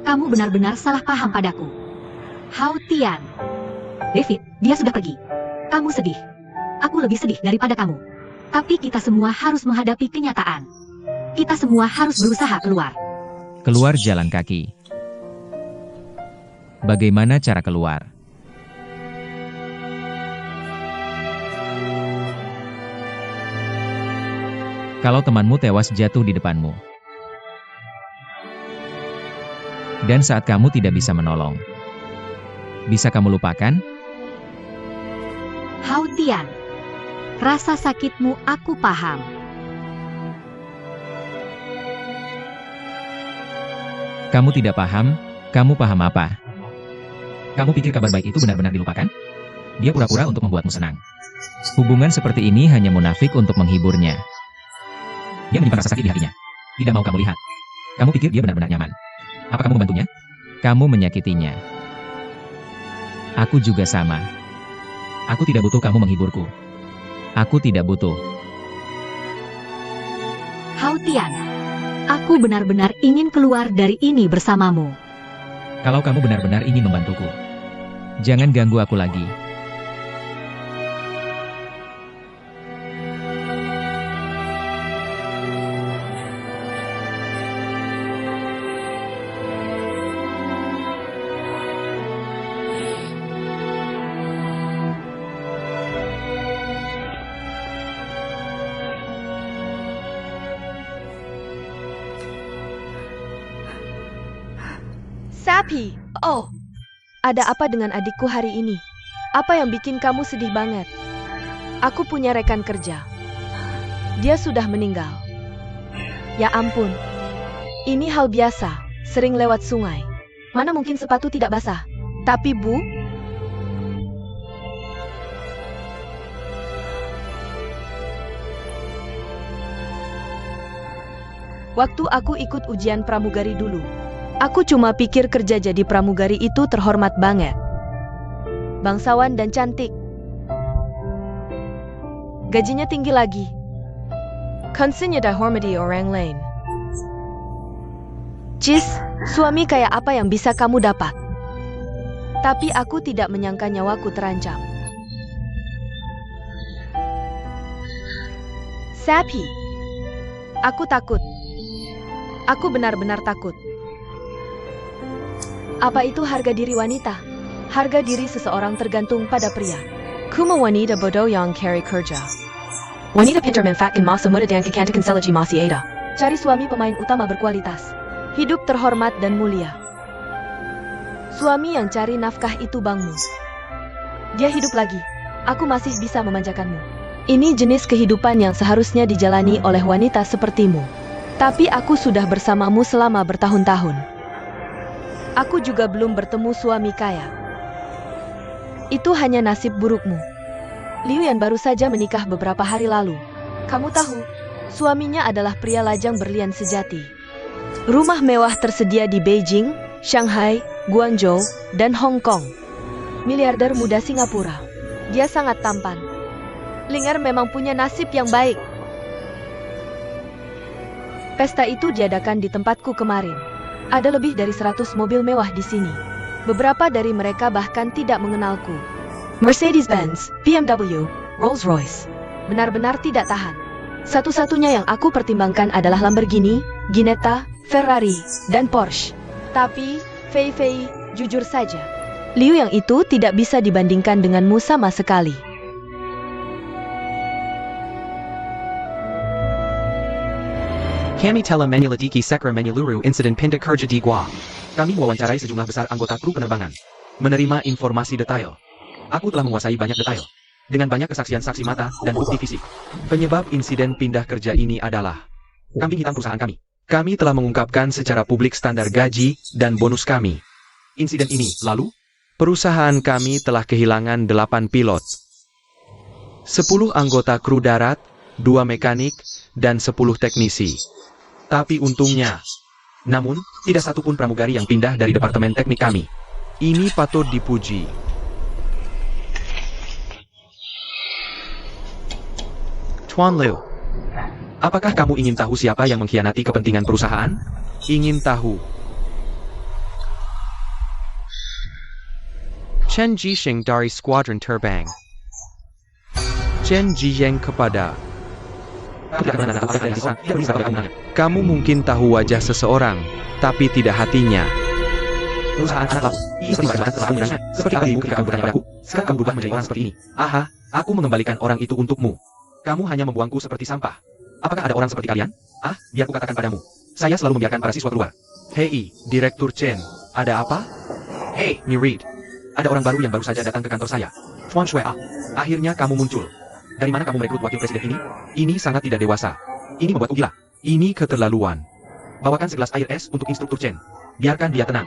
Kamu benar-benar salah paham padaku. Hao Tian. David, dia sudah pergi. Kamu sedih. Aku lebih sedih daripada kamu. Tapi kita semua harus menghadapi kenyataan. Kita semua harus berusaha keluar. Keluar jalan kaki. Bagaimana cara keluar? Kalau temanmu tewas jatuh di depanmu. Dan saat kamu tidak bisa menolong. Bisa kamu lupakan? Hao Tian. Rasa sakitmu aku paham. Kamu tidak paham, kamu paham apa? Kamu pikir kabar baik itu benar-benar dilupakan? Dia pura-pura untuk membuatmu senang. Hubungan seperti ini hanya munafik untuk menghiburnya. Dia menyimpan rasa sakit di hatinya. Tidak mau kamu lihat. Kamu pikir dia benar-benar nyaman. Apa kamu membantunya? Kamu menyakitinya. Aku juga sama. Aku tidak butuh kamu menghiburku. Aku tidak butuh. Hao Tian. Aku benar-benar ingin keluar dari ini bersamamu. Kalau kamu benar-benar ingin membantuku, jangan ganggu aku lagi. Sapi, oh, ada apa dengan adikku hari ini? Apa yang bikin kamu sedih banget? Aku punya rekan kerja. Dia sudah meninggal. Ya ampun, ini hal biasa, sering lewat sungai. Mana mungkin sepatu tidak basah? Tapi Bu, waktu aku ikut ujian pramugari dulu, aku cuma pikir kerja jadi pramugari itu terhormat banget. Bangsawan dan cantik. Gajinya tinggi lagi. Konsinya dihormati orang lain. Jis, suami kayak apa yang bisa kamu dapat? Tapi aku tidak menyangka nyawaku terancam. Sapi, aku takut. Aku benar-benar takut. Apa itu harga diri wanita? Harga diri seseorang tergantung pada pria. Kuma wanita bodoh yang cari kerja. Wanita pintar memanfaatkan masa muda dan kecantikan selagi masih ada. Cari suami pemain utama berkualitas. Hidup terhormat dan mulia. Suami yang cari nafkah itu bangmu. Dia hidup lagi. Aku masih bisa memanjakanmu. Ini jenis kehidupan yang seharusnya dijalani oleh wanita sepertimu. Tapi aku sudah bersamamu selama bertahun-tahun. Aku juga belum bertemu suami kaya. Itu hanya nasib burukmu. Liu Yan baru saja menikah beberapa hari lalu. Kamu tahu, suaminya adalah pria lajang berlian sejati. Rumah mewah tersedia di Beijing, Shanghai, Guangzhou, dan Hong Kong. Miliarder muda Singapura. Dia sangat tampan. Linger memang punya nasib yang baik. Pesta itu diadakan di tempatku kemarin. Ada lebih dari 100 mobil mewah di sini. Beberapa dari mereka bahkan tidak mengenalku. Mercedes-Benz, BMW, Rolls-Royce. Benar-benar tidak tahan. Satu-satunya yang aku pertimbangkan adalah Lamborghini, Ginetta, Ferrari, dan Porsche. Tapi, Fei Fei, jujur saja, Liu yang itu tidak bisa dibandingkan denganmu sama sekali. Kami telah menyelidiki sekre menyeluruh insiden pindah kerja di Gua. Kami mewawancarai sejumlah besar anggota kru penerbangan. Menerima informasi detail. Aku telah menguasai banyak detail. Dengan banyak kesaksian saksi mata dan bukti fisik. Penyebab insiden pindah kerja ini adalah kambing hitam perusahaan kami. Kami telah mengungkapkan secara publik standar gaji dan bonus kami. Insiden ini lalu, perusahaan kami telah kehilangan 8 pilot, 10 anggota kru darat, 2 mekanik, dan 10 teknisi. Tapi untungnya, namun, tidak satupun pramugari yang pindah dari departemen teknik kami. Ini patut dipuji. Tuan Liu, apakah kamu ingin tahu siapa yang mengkhianati kepentingan perusahaan? Ingin tahu. Chen Jisheng dari Squadron Terbang. Chen Jiyeng kepada... Kamu mungkin tahu wajah seseorang, tapi tidak hatinya. Perusahaan anak laut. Seperti kamu ketika kamu bertanya padaku, sekarang kamu berubah menjadi orang seperti ini. Aha, aku mengembalikan orang itu untukmu. Kamu hanya membuangku seperti sampah. Apakah ada orang seperti kalian? Ah, biar ku katakan padamu. Saya selalu membiarkan para siswa keluar. Hei, Direktur Chen, ada apa? Hei, New Reed. Ada orang baru yang baru saja datang ke kantor saya. Tuan Shui. Akhirnya kamu muncul. Dari mana kamu merekrut wakil presiden ini? Ini sangat tidak dewasa. Ini membuatku gila. Ini keterlaluan. Bawakan segelas air es untuk instruktur Chen. Biarkan dia tenang.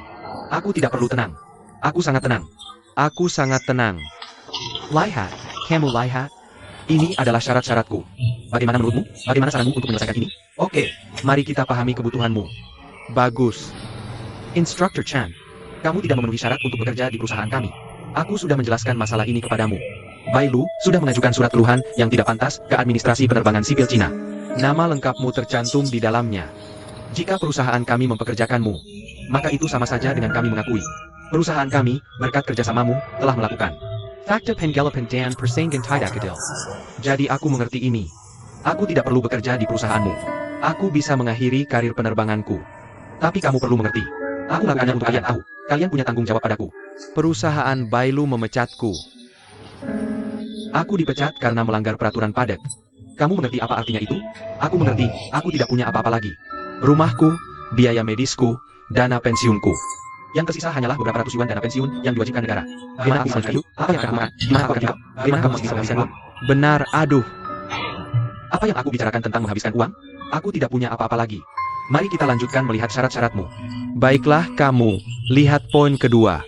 Aku tidak perlu tenang. Aku sangat tenang. Aku sangat tenang. Lihat, kamu lihat. Ini adalah syarat-syaratku. Bagaimana menurutmu? Bagaimana saranmu untuk menyelesaikan ini? Oke, mari kita pahami kebutuhanmu. Bagus. Instruktur Chen, kamu tidak memenuhi syarat untuk bekerja di perusahaan kami. Aku sudah menjelaskan masalah ini kepadamu. Bai Lu sudah mengajukan surat keluhan yang tidak pantas ke administrasi penerbangan sipil Cina. Nama lengkapmu tercantum di dalamnya. Jika perusahaan kami mempekerjakanmu, maka itu sama saja dengan kami mengakui. Perusahaan kami, berkat kerjasamamu, telah melakukan fakta penggelapan dan persaingan tidak adil. Jadi aku mengerti ini. Aku tidak perlu bekerja di perusahaanmu. Aku bisa mengakhiri karir penerbanganku. Tapi kamu perlu mengerti. Aku melakukannya untuk kalian tahu. Kalian punya tanggung jawab padaku. Perusahaan Bailu memecatku. Aku dipecat karena melanggar peraturan padat. Kamu mengerti apa artinya itu? Aku mengerti, aku tidak punya apa-apa lagi. Rumahku, biaya medisku, dana pensiunku. Yang tersisa hanyalah beberapa ratus yuan dana pensiun yang diwajibkan negara. Bagaimana aku selanjutnya? Apa yang akan kamu makan? Gimana aku akan hidup? Bagaimana kamu bisa menghabiskan uang? Benar, aduh. Apa yang aku bicarakan tentang menghabiskan uang? Aku tidak punya apa-apa lagi. Mari kita lanjutkan melihat syarat-syaratmu. Baiklah kamu, lihat poin kedua.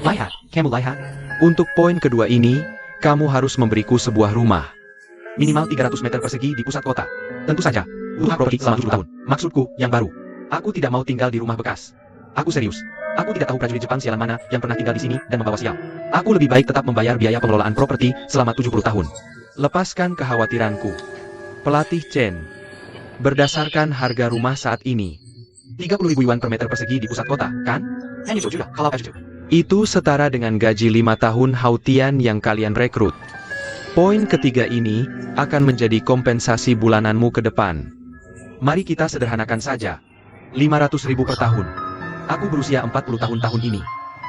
Lihat, kamu lihat. Untuk poin kedua ini, kamu harus memberiku sebuah rumah. Minimal 300 meter persegi di pusat kota. Tentu saja, butuh properti selama 7 tahun. Maksudku, yang baru. Aku tidak mau tinggal di rumah bekas. Aku serius. Aku tidak tahu prajurit Jepang sialan mana yang pernah tinggal di sini dan membawa sial. Aku lebih baik tetap membayar biaya pengelolaan properti selama 70 tahun. Lepaskan kekhawatiranku. Pelatih Chen. Berdasarkan harga rumah saat ini, 30.000 yuan per meter persegi di pusat kota, kan? Itu setara dengan gaji 5 tahun Hautian yang kalian rekrut. Poin ketiga ini akan menjadi kompensasi bulananmu ke depan. Mari kita sederhanakan saja. 500.000 per tahun. Aku berusia 40 tahun ini.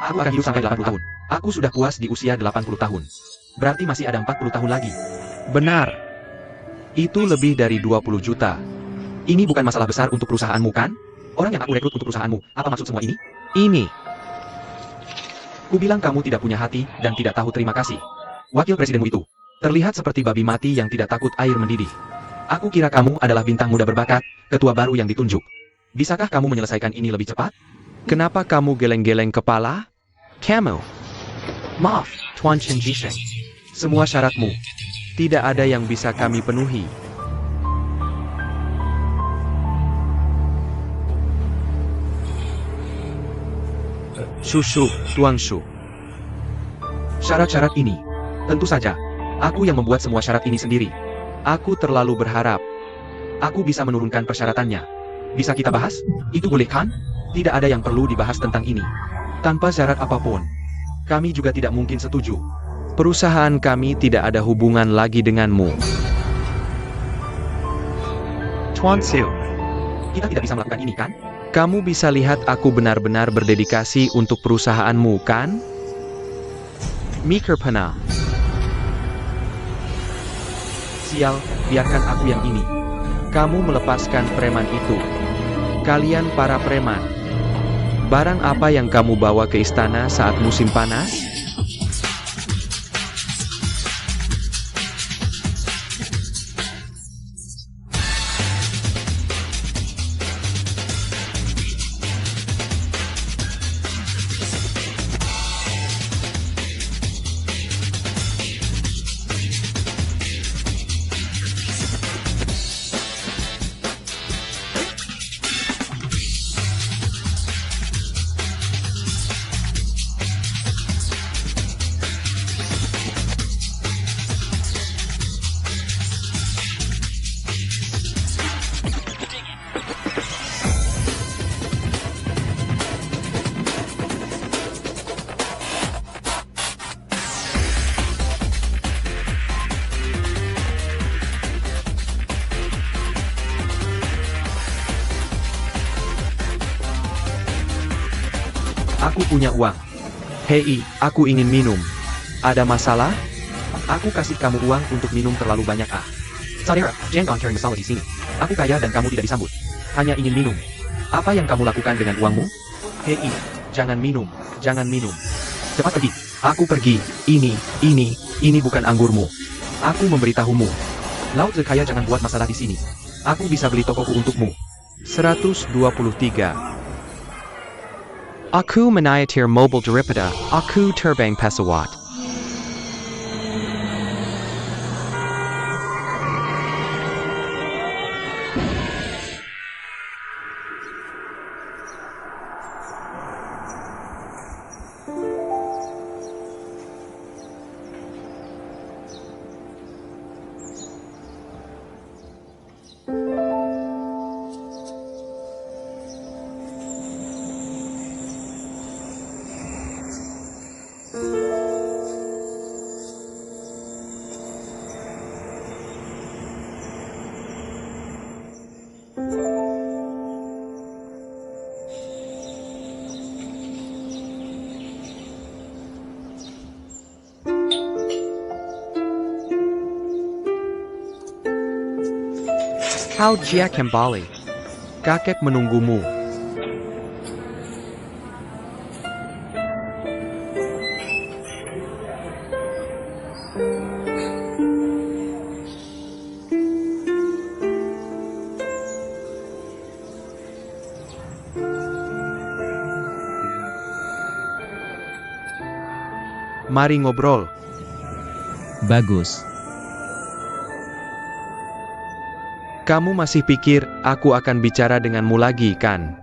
Aku akan hidup sampai 80 tahun. Aku sudah puas di usia 80 tahun. Berarti masih ada 40 tahun lagi. Benar. Itu lebih dari 20 juta. Ini bukan masalah besar untuk perusahaanmu, kan? Orang yang aku rekrut untuk perusahaanmu, apa maksud semua ini? Ini. Kubilang kamu tidak punya hati dan tidak tahu terima kasih. Wakil presidenmu itu terlihat seperti babi mati yang tidak takut air mendidih. Aku kira kamu adalah bintang muda berbakat, ketua baru yang ditunjuk. Bisakah kamu menyelesaikan ini lebih cepat? Kenapa kamu geleng-geleng kepala? Kamu. Maaf, Tuan Chen Jisheng. Semua syaratmu. Tidak ada yang bisa kami penuhi. Shushu, Tuan Shu. Syarat-syarat ini. Tentu saja, aku yang membuat semua syarat ini sendiri. Aku terlalu berharap aku bisa menurunkan persyaratannya. Bisa kita bahas? Itu boleh kan? Tidak ada yang perlu dibahas tentang ini. Tanpa syarat apapun. Kami juga tidak mungkin setuju. Perusahaan kami tidak ada hubungan lagi denganmu. Tuan Su. Kita tidak bisa melakukan ini kan? Kamu bisa lihat aku benar-benar berdedikasi untuk perusahaanmu kan? Mikir Pana. Sial, biarkan aku yang ini. Kamu melepaskan preman itu. Kalian para preman. Barang apa yang kamu bawa ke istana saat musim panas? Aku punya uang. Hei, aku ingin minum. Ada masalah? Aku kasih kamu uang untuk minum terlalu banyak ah. Saudara, jangan cari masalah di sini. Aku kaya dan kamu tidak disambut. Hanya ingin minum. Apa yang kamu lakukan dengan uangmu? Hei, jangan minum, jangan minum. Cepat pergi. Aku pergi. Ini bukan anggurmu. Aku memberitahumu. Lao Tzu kaya jangan buat masalah di sini. Aku bisa beli tokoku untukmu. 123. Aku menaitir mobil daripada aku terbang pesawat. How dia kembali? Kakek menunggumu. Mari ngobrol. Bagus. Kamu masih pikir aku akan bicara denganmu lagi, kan?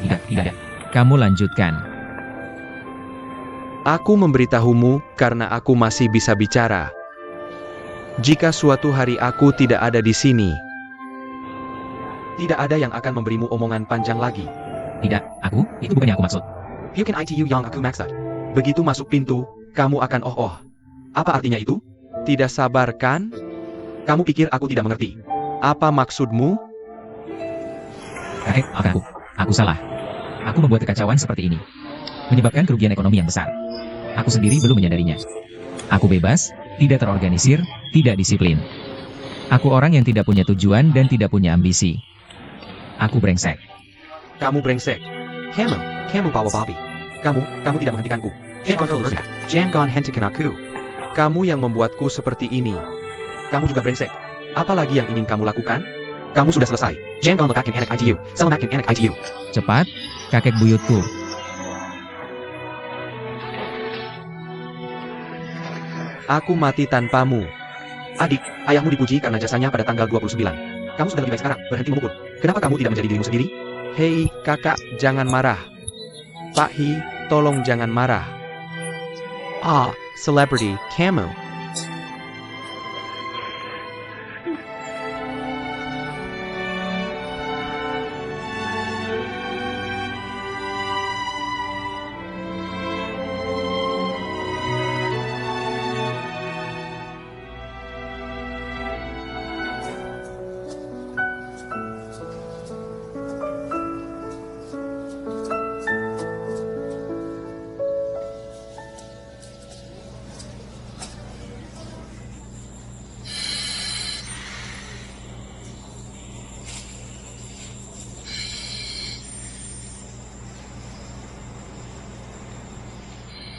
Tidak. Kamu lanjutkan. Aku memberitahumu karena aku masih bisa bicara. Jika suatu hari aku tidak ada di sini, tidak ada yang akan memberimu omongan panjang lagi. Tidak, aku? Itu bukan yang aku maksud. Bukan itu yang aku maksud. Begitu masuk pintu, kamu akan oh. Apa artinya itu? Tidak sabar kan? Kamu pikir aku tidak mengerti? Apa maksudmu? Kakek, aku salah. Aku membuat kekacauan seperti ini. Menyebabkan kerugian ekonomi yang besar. Aku sendiri belum menyadarinya. Aku bebas, tidak terorganisir, tidak disiplin. Aku orang yang tidak punya tujuan dan tidak punya ambisi. Aku brengsek. Kamu brengsek. Kamu bawa babi. Kamu tidak menghentikanku. Jangan hentikan aku. Kamu yang membuatku seperti ini. Kamu juga brengsek. Apa lagi yang ingin kamu lakukan? Kamu sudah selesai. Jangan lekakin enak IGU. Selamatkan enak IGU. Cepat, kakek buyutku. Aku mati tanpamu. Adik, ayahmu dipuji karena jasanya pada tanggal 29. Kamu sudah lebih baik sekarang, berhenti memukul. Kenapa kamu tidak menjadi dirimu sendiri? Hei, kakak, jangan marah. Pak He, tolong jangan marah. Ah, celebrity, kamu.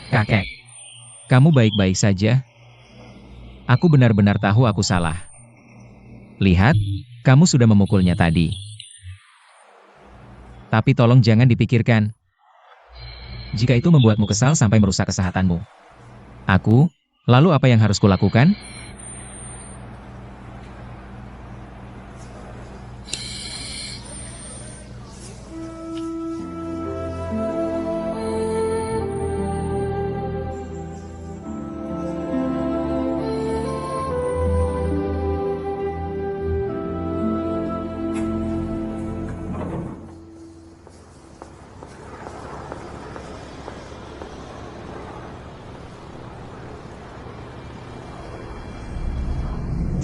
Kakek, kamu baik-baik saja? Aku benar-benar tahu aku salah. Lihat, kamu sudah memukulnya tadi. Tapi tolong jangan dipikirkan. Jika itu membuatmu kesal sampai merusak kesehatanmu. Lalu apa yang harus kulakukan?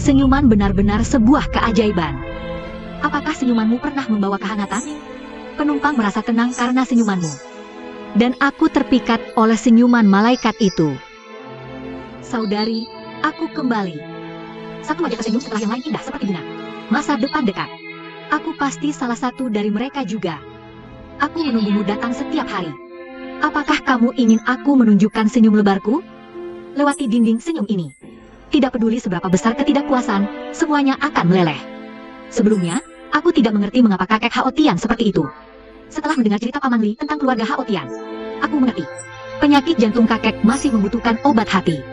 Senyuman benar-benar sebuah keajaiban. Apakah senyumanmu pernah membawa kehangatan? Penumpang merasa tenang karena senyumanmu. Dan aku terpikat oleh senyuman malaikat itu. Saudari, aku kembali. Satu wajah tersenyum setelah yang lain indah seperti bunga. Masa depan dekat. Aku pasti salah satu dari mereka juga. Aku menunggumu datang setiap hari. Apakah kamu ingin aku menunjukkan senyum lebarku? Lewati dinding senyum ini. Tidak peduli seberapa besar ketidakpuasan, semuanya akan meleleh. Sebelumnya, aku tidak mengerti mengapa kakek Haotian seperti itu. Setelah mendengar cerita Paman Li tentang keluarga Haotian, aku mengerti. Penyakit jantung kakek masih membutuhkan obat hati.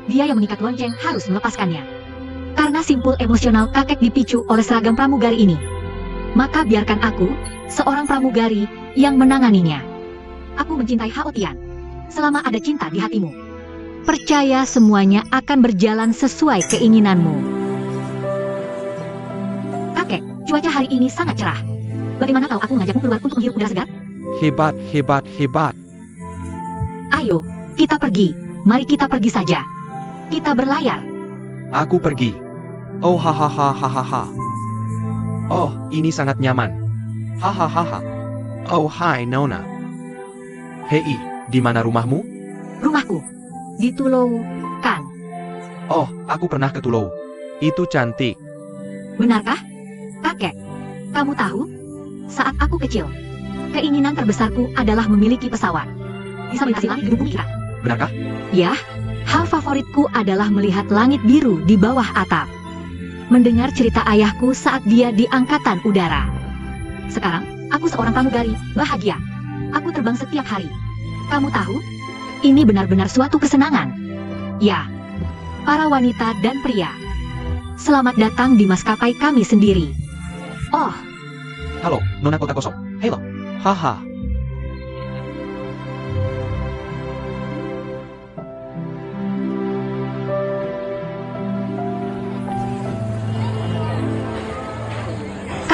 Dia yang mengikat lonceng harus melepaskannya. Karena simpul emosional kakek dipicu oleh seragam pramugari ini. Maka biarkan aku, seorang pramugari, yang menanganinya. Aku mencintai Haotian. Selama ada cinta di hatimu, percaya semuanya akan berjalan sesuai keinginanmu. Kakek, cuaca hari ini sangat cerah. Bagaimana kalau aku mengajakmu keluar untuk menghirup udara segar? Hebat, hebat, hebat. Ayo, kita pergi. Mari kita pergi saja. Kita berlayar. Aku pergi. Oh hahaha hahaha. Oh, ini sangat nyaman. Hahaha. Oh hai Nona. Hei, di mana rumahmu? Rumahku. Di Tulou, kan? Oh, aku pernah ke Tulou. Itu cantik. Benarkah? Kakek, kamu tahu? Saat aku kecil, keinginan terbesarku adalah memiliki pesawat. Bisa melintasi langit gedung bumi kira. Benarkah? Ya, hal favoritku adalah melihat langit biru di bawah atap. Mendengar cerita ayahku saat dia di angkatan udara. Sekarang, aku seorang pramugari, bahagia. Aku terbang setiap hari. Kamu tahu? Ini benar-benar suatu kesenangan. Ya, para wanita dan pria. Selamat datang di maskapai kami sendiri. Oh, Halo, Nona kota kosong. Halo. Haha.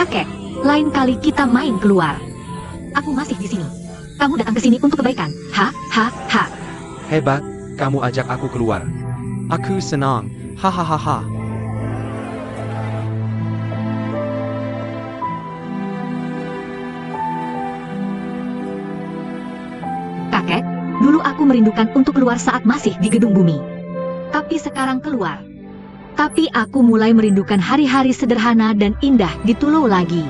kakek, lain kali kita main keluar. Aku masih di sini. Kamu datang ke sini untuk kebaikan. Ha. Hebat, kamu ajak aku keluar. Aku senang. Hahaha. Kakek, dulu aku merindukan untuk keluar saat masih di gedung bumi. Tapi sekarang keluar. Tapi aku mulai merindukan hari-hari sederhana dan indah di Tulou lagi.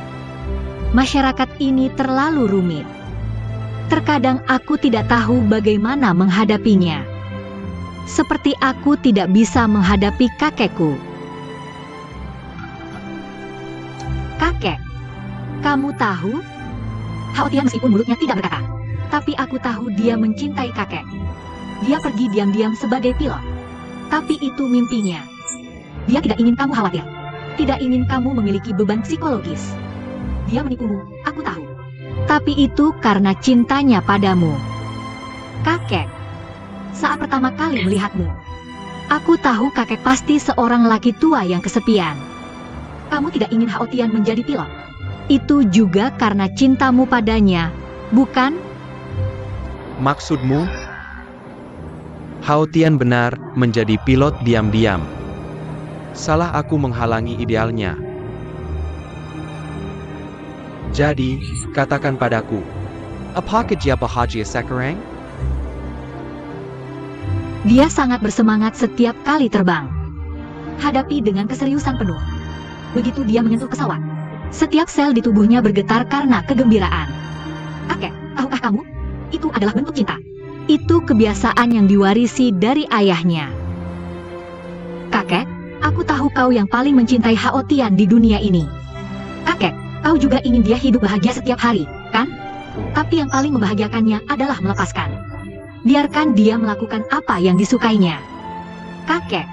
Masyarakat ini terlalu rumit. Terkadang aku tidak tahu bagaimana menghadapinya. Seperti aku tidak bisa menghadapi kakekku. Kakek, kamu tahu? Haotian meskipun mulutnya tidak berkata, tapi aku tahu dia mencintai kakek. Dia pergi diam-diam sebagai pilot. Tapi itu mimpinya. Dia tidak ingin kamu khawatir. Tidak ingin kamu memiliki beban psikologis. Dia menipumu. Aku Aku tahu. Tapi itu karena cintanya padamu. Kakek, saat pertama kali melihatmu, aku tahu kakek pasti seorang laki tua yang kesepian. Kamu tidak ingin Hao Tian menjadi pilot. Itu juga karena cintamu padanya, bukan? Maksudmu? Hao Tian benar menjadi pilot diam-diam. Salah aku menghalangi idealnya. Jadi, katakan padaku, apakah dia bahagia sekarang? Dia sangat bersemangat setiap kali terbang. Hadapi dengan keseriusan penuh. Begitu dia menyentuh pesawat, setiap sel di tubuhnya bergetar karena kegembiraan. Kakek, tahukah kamu? Itu adalah bentuk cinta. Itu kebiasaan yang diwarisi dari ayahnya. Kakek, aku tahu kau yang paling mencintai Hao Tian di dunia ini. Kakek, kau juga ingin dia hidup bahagia setiap hari, kan? Tapi yang paling membahagiakannya adalah melepaskan. Biarkan dia melakukan apa yang disukainya. Kakek,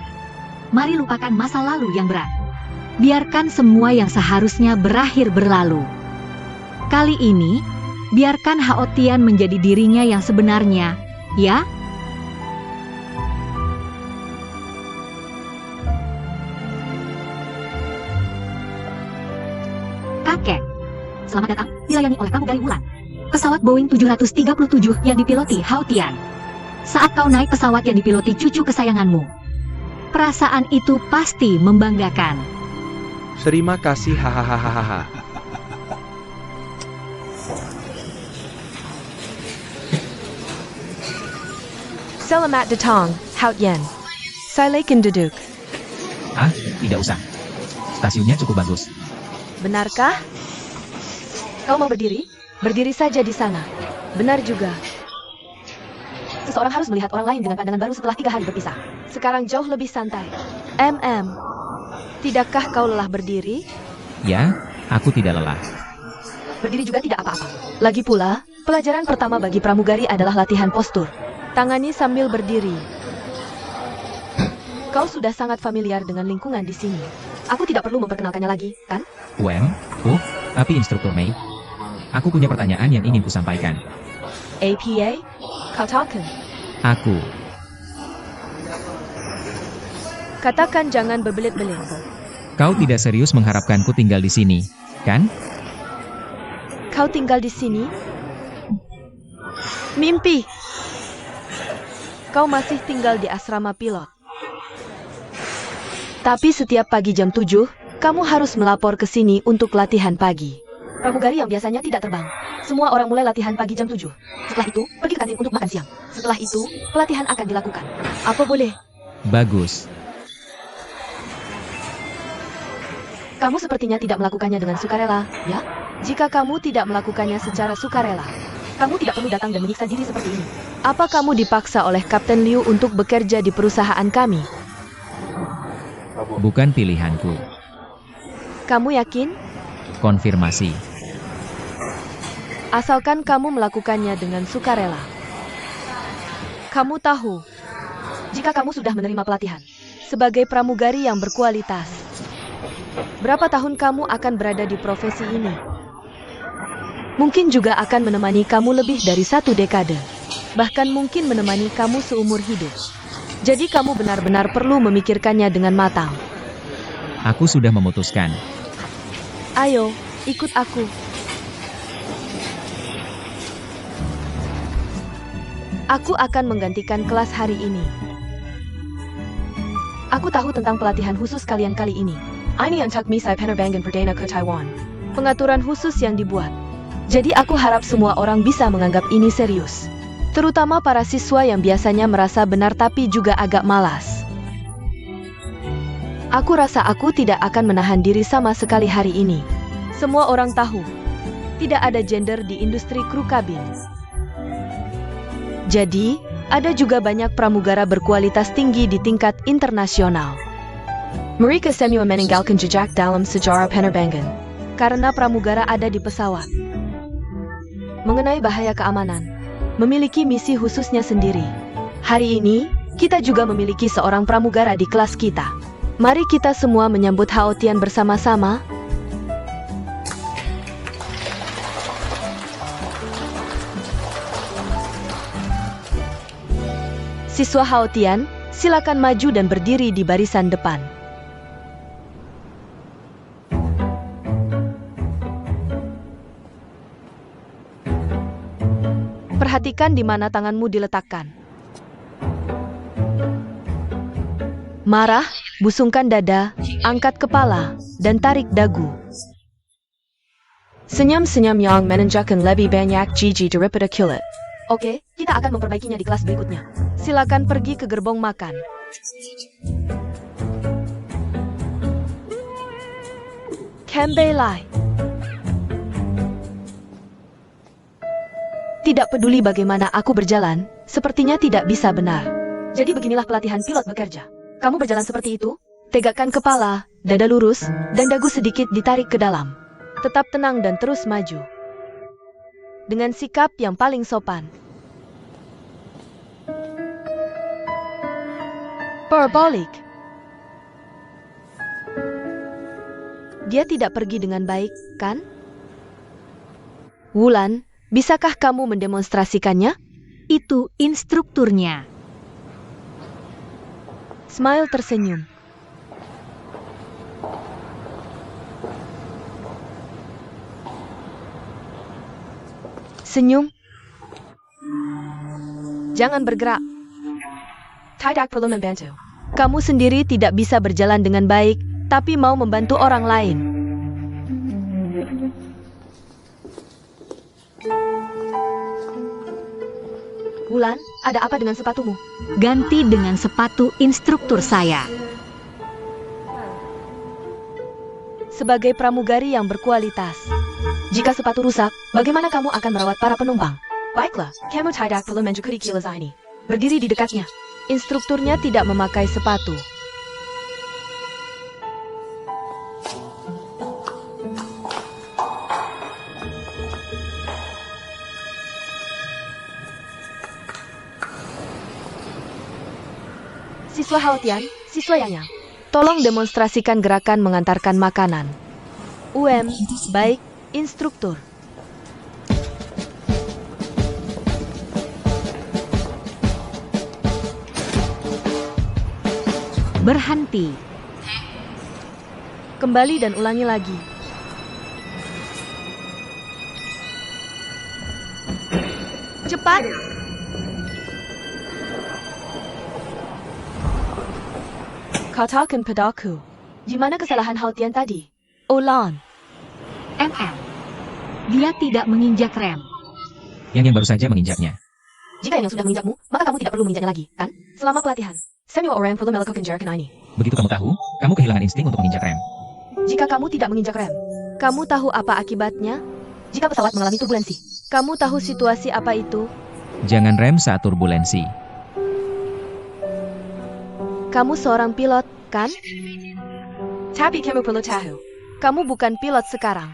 mari lupakan masa lalu yang berat. Biarkan semua yang seharusnya berakhir berlalu. Kali ini, biarkan Hao Tian menjadi dirinya yang sebenarnya, ya? Kakek, selamat datang, dilayani oleh pramugari Wulan. Pesawat Boeing 737 yang dipiloti Hao Tian. Saat kau naik pesawat yang dipiloti cucu kesayanganmu, perasaan itu pasti membanggakan. Terima kasih hahaha. Selamat datang, Hao Tian. Silakan duduk. Ah, tidak usah. Stasiunnya cukup bagus. Benarkah? Kau mau berdiri? Berdiri saja di sana. Benar juga. Seseorang harus melihat orang lain dengan pandangan baru setelah 3 hari berpisah. Sekarang jauh lebih santai. Tidakkah kau lelah berdiri? Ya, aku tidak lelah. Berdiri juga tidak apa-apa. Lagi pula, pelajaran pertama bagi pramugari adalah latihan postur. Tangani sambil berdiri. Kau sudah sangat familiar dengan lingkungan di sini. Aku tidak perlu memperkenalkannya lagi, kan? Tapi Instruktur Mei, aku punya pertanyaan yang ingin kusampaikan. APA? Kau tahu? Aku, Katakan jangan berbelit-belit. kau tidak serius mengharapkanku tinggal di sini, kan? Kau tinggal di sini? Mimpi. Kau masih tinggal di asrama pilot. Tapi setiap pagi jam 7, kamu harus melapor ke sini untuk latihan pagi. Pramugari yang biasanya tidak terbang. Semua orang mulai latihan pagi jam 7. Setelah itu, pergi ke kantin untuk makan siang. Setelah itu, pelatihan akan dilakukan. Apa boleh? Bagus. Kamu sepertinya tidak melakukannya dengan sukarela, ya? Jika kamu tidak melakukannya secara sukarela, kamu tidak perlu datang dan menyiksa diri seperti ini. Apa kamu dipaksa oleh Kapten Liu untuk bekerja di perusahaan kami? Bukan pilihanku. Kamu yakin? Konfirmasi. Asalkan kamu melakukannya dengan sukarela. Kamu tahu, jika kamu sudah menerima pelatihan sebagai pramugari yang berkualitas, berapa tahun kamu akan berada di profesi ini? Mungkin juga akan menemani kamu lebih dari 1 dekade. Bahkan mungkin menemani kamu seumur hidup. Jadi kamu benar-benar perlu memikirkannya dengan matang. Aku sudah memutuskan. Ayo, ikut aku. Aku akan menggantikan kelas hari ini. Aku tahu tentang pelatihan khusus kalian kali ini. Ini yang tak misai penerbangan perdana ke Taiwan. Pengaturan khusus yang dibuat. Jadi aku harap semua orang bisa menganggap ini serius. Terutama para siswa yang biasanya merasa benar tapi juga agak malas. Aku rasa aku tidak akan menahan diri sama sekali hari ini. Semua orang tahu, tidak ada gender di industri kru kabin. Jadi, ada juga banyak pramugara berkualitas tinggi di tingkat internasional. Mereka semua meninggalkan jejak dalam sejarah penerbangan karena pramugara ada di pesawat. Mengenai bahaya keamanan, memiliki misi khususnya sendiri. Hari ini, kita juga memiliki seorang pramugara di kelas kita. Mari kita semua menyambut Hao Tian bersama-sama. Siswa Haotian, silakan maju dan berdiri di barisan depan. Perhatikan di mana tanganmu diletakkan. Marah, busungkan dada, angkat kepala, dan tarik dagu. Senyum-senyum yang menunjukkan lebih banyak gigi daripada kulit. Oke, kita akan memperbaikinya di kelas berikutnya. Silakan pergi ke gerbong makan. Kembali. Tidak peduli bagaimana aku berjalan, sepertinya tidak bisa benar. Jadi beginilah pelatihan pilot bekerja. Kamu berjalan seperti itu, tegakkan kepala, dada lurus, dan dagu sedikit ditarik ke dalam. Tetap tenang dan terus maju. Dengan sikap yang paling sopan. Parabolic. Dia tidak pergi dengan baik, kan? Wulan, bisakah kamu mendemonstrasikannya? Itu instrukturnya. Smile tersenyum. Senyum. Jangan bergerak. Tidak perlu membantu. Kamu sendiri tidak bisa berjalan dengan baik, tapi mau membantu orang lain. Wulan, ada apa dengan sepatumu? Ganti dengan sepatu instruktur saya. Sebagai pramugari yang berkualitas. Jika sepatu rusak, bagaimana kamu akan merawat para penumpang? Baiklah, kamu tidak perlu mencukupi kilas ini. Berdiri di dekatnya. Instrukturnya tidak memakai sepatu. Siswa Haotian, siswa Yang, tolong demonstrasikan gerakan mengantarkan makanan. Baik, instruktur. Berhenti. Kembali dan ulangi lagi. Cepat. Katakan padaku, di mana kesalahan Haotian tadi? Ulan. Dia tidak menginjak rem. Yang baru saja menginjaknya. Jika yang sudah menginjakmu, maka kamu tidak perlu menginjaknya lagi, kan? Selama pelatihan, semua orang perlu melakukan gerakan ini. Begitu kamu tahu, kamu kehilangan insting untuk menginjak rem. Jika kamu tidak menginjak rem, kamu tahu apa akibatnya? Jika pesawat mengalami turbulensi, kamu tahu situasi apa itu? Jangan rem saat turbulensi. Kamu seorang pilot, kan? Tapi kamu perlu tahu, kamu bukan pilot sekarang.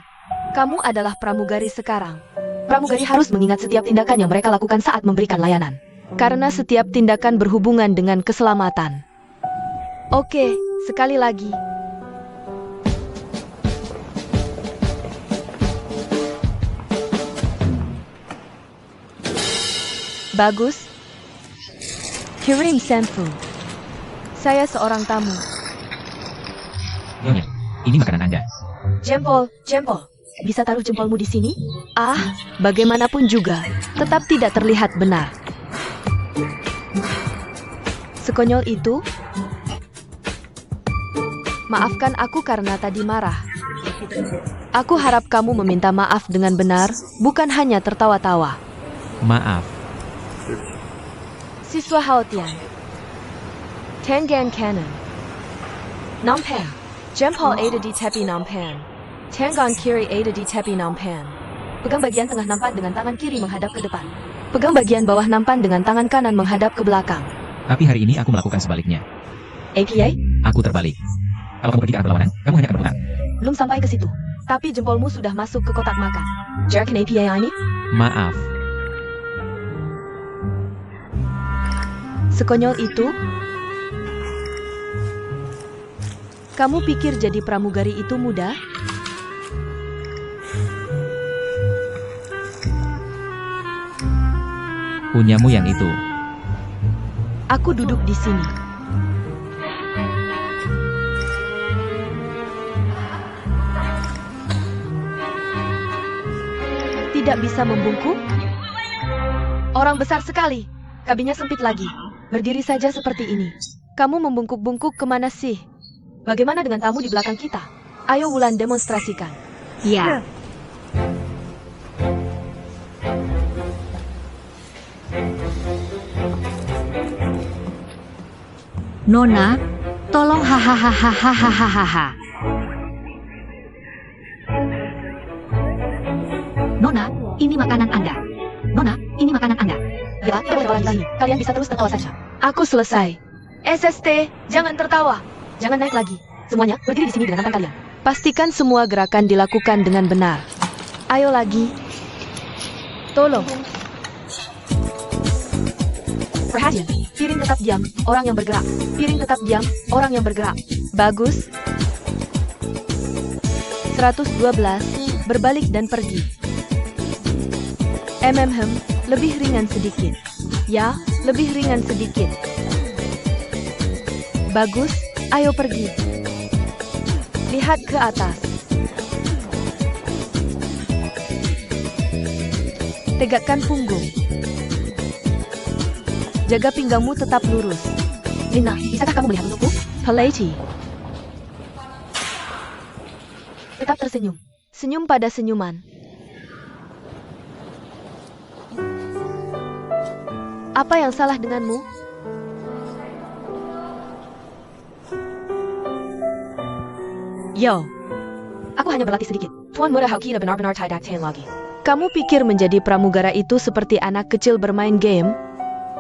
Kamu adalah pramugari sekarang. Pramugari harus mengingat setiap tindakan yang mereka lakukan saat memberikan layanan. Karena setiap tindakan berhubungan dengan keselamatan. Oke, sekali lagi. Bagus. Kirim Senfu. Saya seorang tamu. Nyonya, ini makanan Anda. Jempol. Bisa taruh jempolmu di sini? Bagaimanapun juga, tetap tidak terlihat benar. Sekonyol itu? Maafkan aku karena tadi marah. Aku harap kamu meminta maaf dengan benar, bukan hanya tertawa-tawa. Maaf. Siswa Haotian. Tengan Kanan. Nampan. Jempol ada di tepi nampan. Tangan kiri ada di tepi nampan. Pegang bagian tengah nampan dengan tangan kiri menghadap ke depan. Pegang bagian bawah nampan dengan tangan kanan menghadap ke belakang. Tapi hari ini aku melakukan sebaliknya. APA? Aku terbalik. Kalau kamu pergi ke arah berlawanan, kamu hanya akan berputar. Belum sampai ke situ. Tapi jempolmu sudah masuk ke kotak makan. Jarakin APA ini? Maaf. Sekonyol itu? Kamu pikir jadi pramugari itu mudah? Punyamu yang itu. Aku duduk di sini. Tidak bisa membungkuk? Orang besar sekali. Kabinnya sempit lagi. Berdiri saja seperti ini. Kamu membungkuk-bungkuk kemana sih? Bagaimana dengan tamu di belakang kita? Ayo Wulan demonstrasikan. Ya. Nona, tolong hahaha. Nona, ini makanan Anda. Nona, ini makanan Anda. Ya, tidak boleh lagi. Kalian bisa terus tertawa saja. Aku selesai. SST, jangan tertawa. Jangan naik lagi. Semuanya berdiri di sini dengan tangan kalian. Pastikan semua gerakan dilakukan dengan benar. Ayo lagi. Tolong. Perhatian, piring tetap diam, orang yang bergerak. Piring tetap diam, orang yang bergerak. Bagus. 112, berbalik dan pergi. Lebih ringan sedikit. Ya, lebih ringan sedikit. Bagus, ayo pergi. Lihat ke atas. Tegakkan punggung. Jaga pinggangmu tetap lurus. Lina, bisakah kamu melihat untukku? Paleti. Tetap tersenyum. Senyum pada senyuman. Apa yang salah denganmu? Yo. Aku hanya berlatih sedikit. Tuan muda hau kita benar-benar tidak lagi. Kamu pikir menjadi pramugara itu seperti anak kecil bermain game?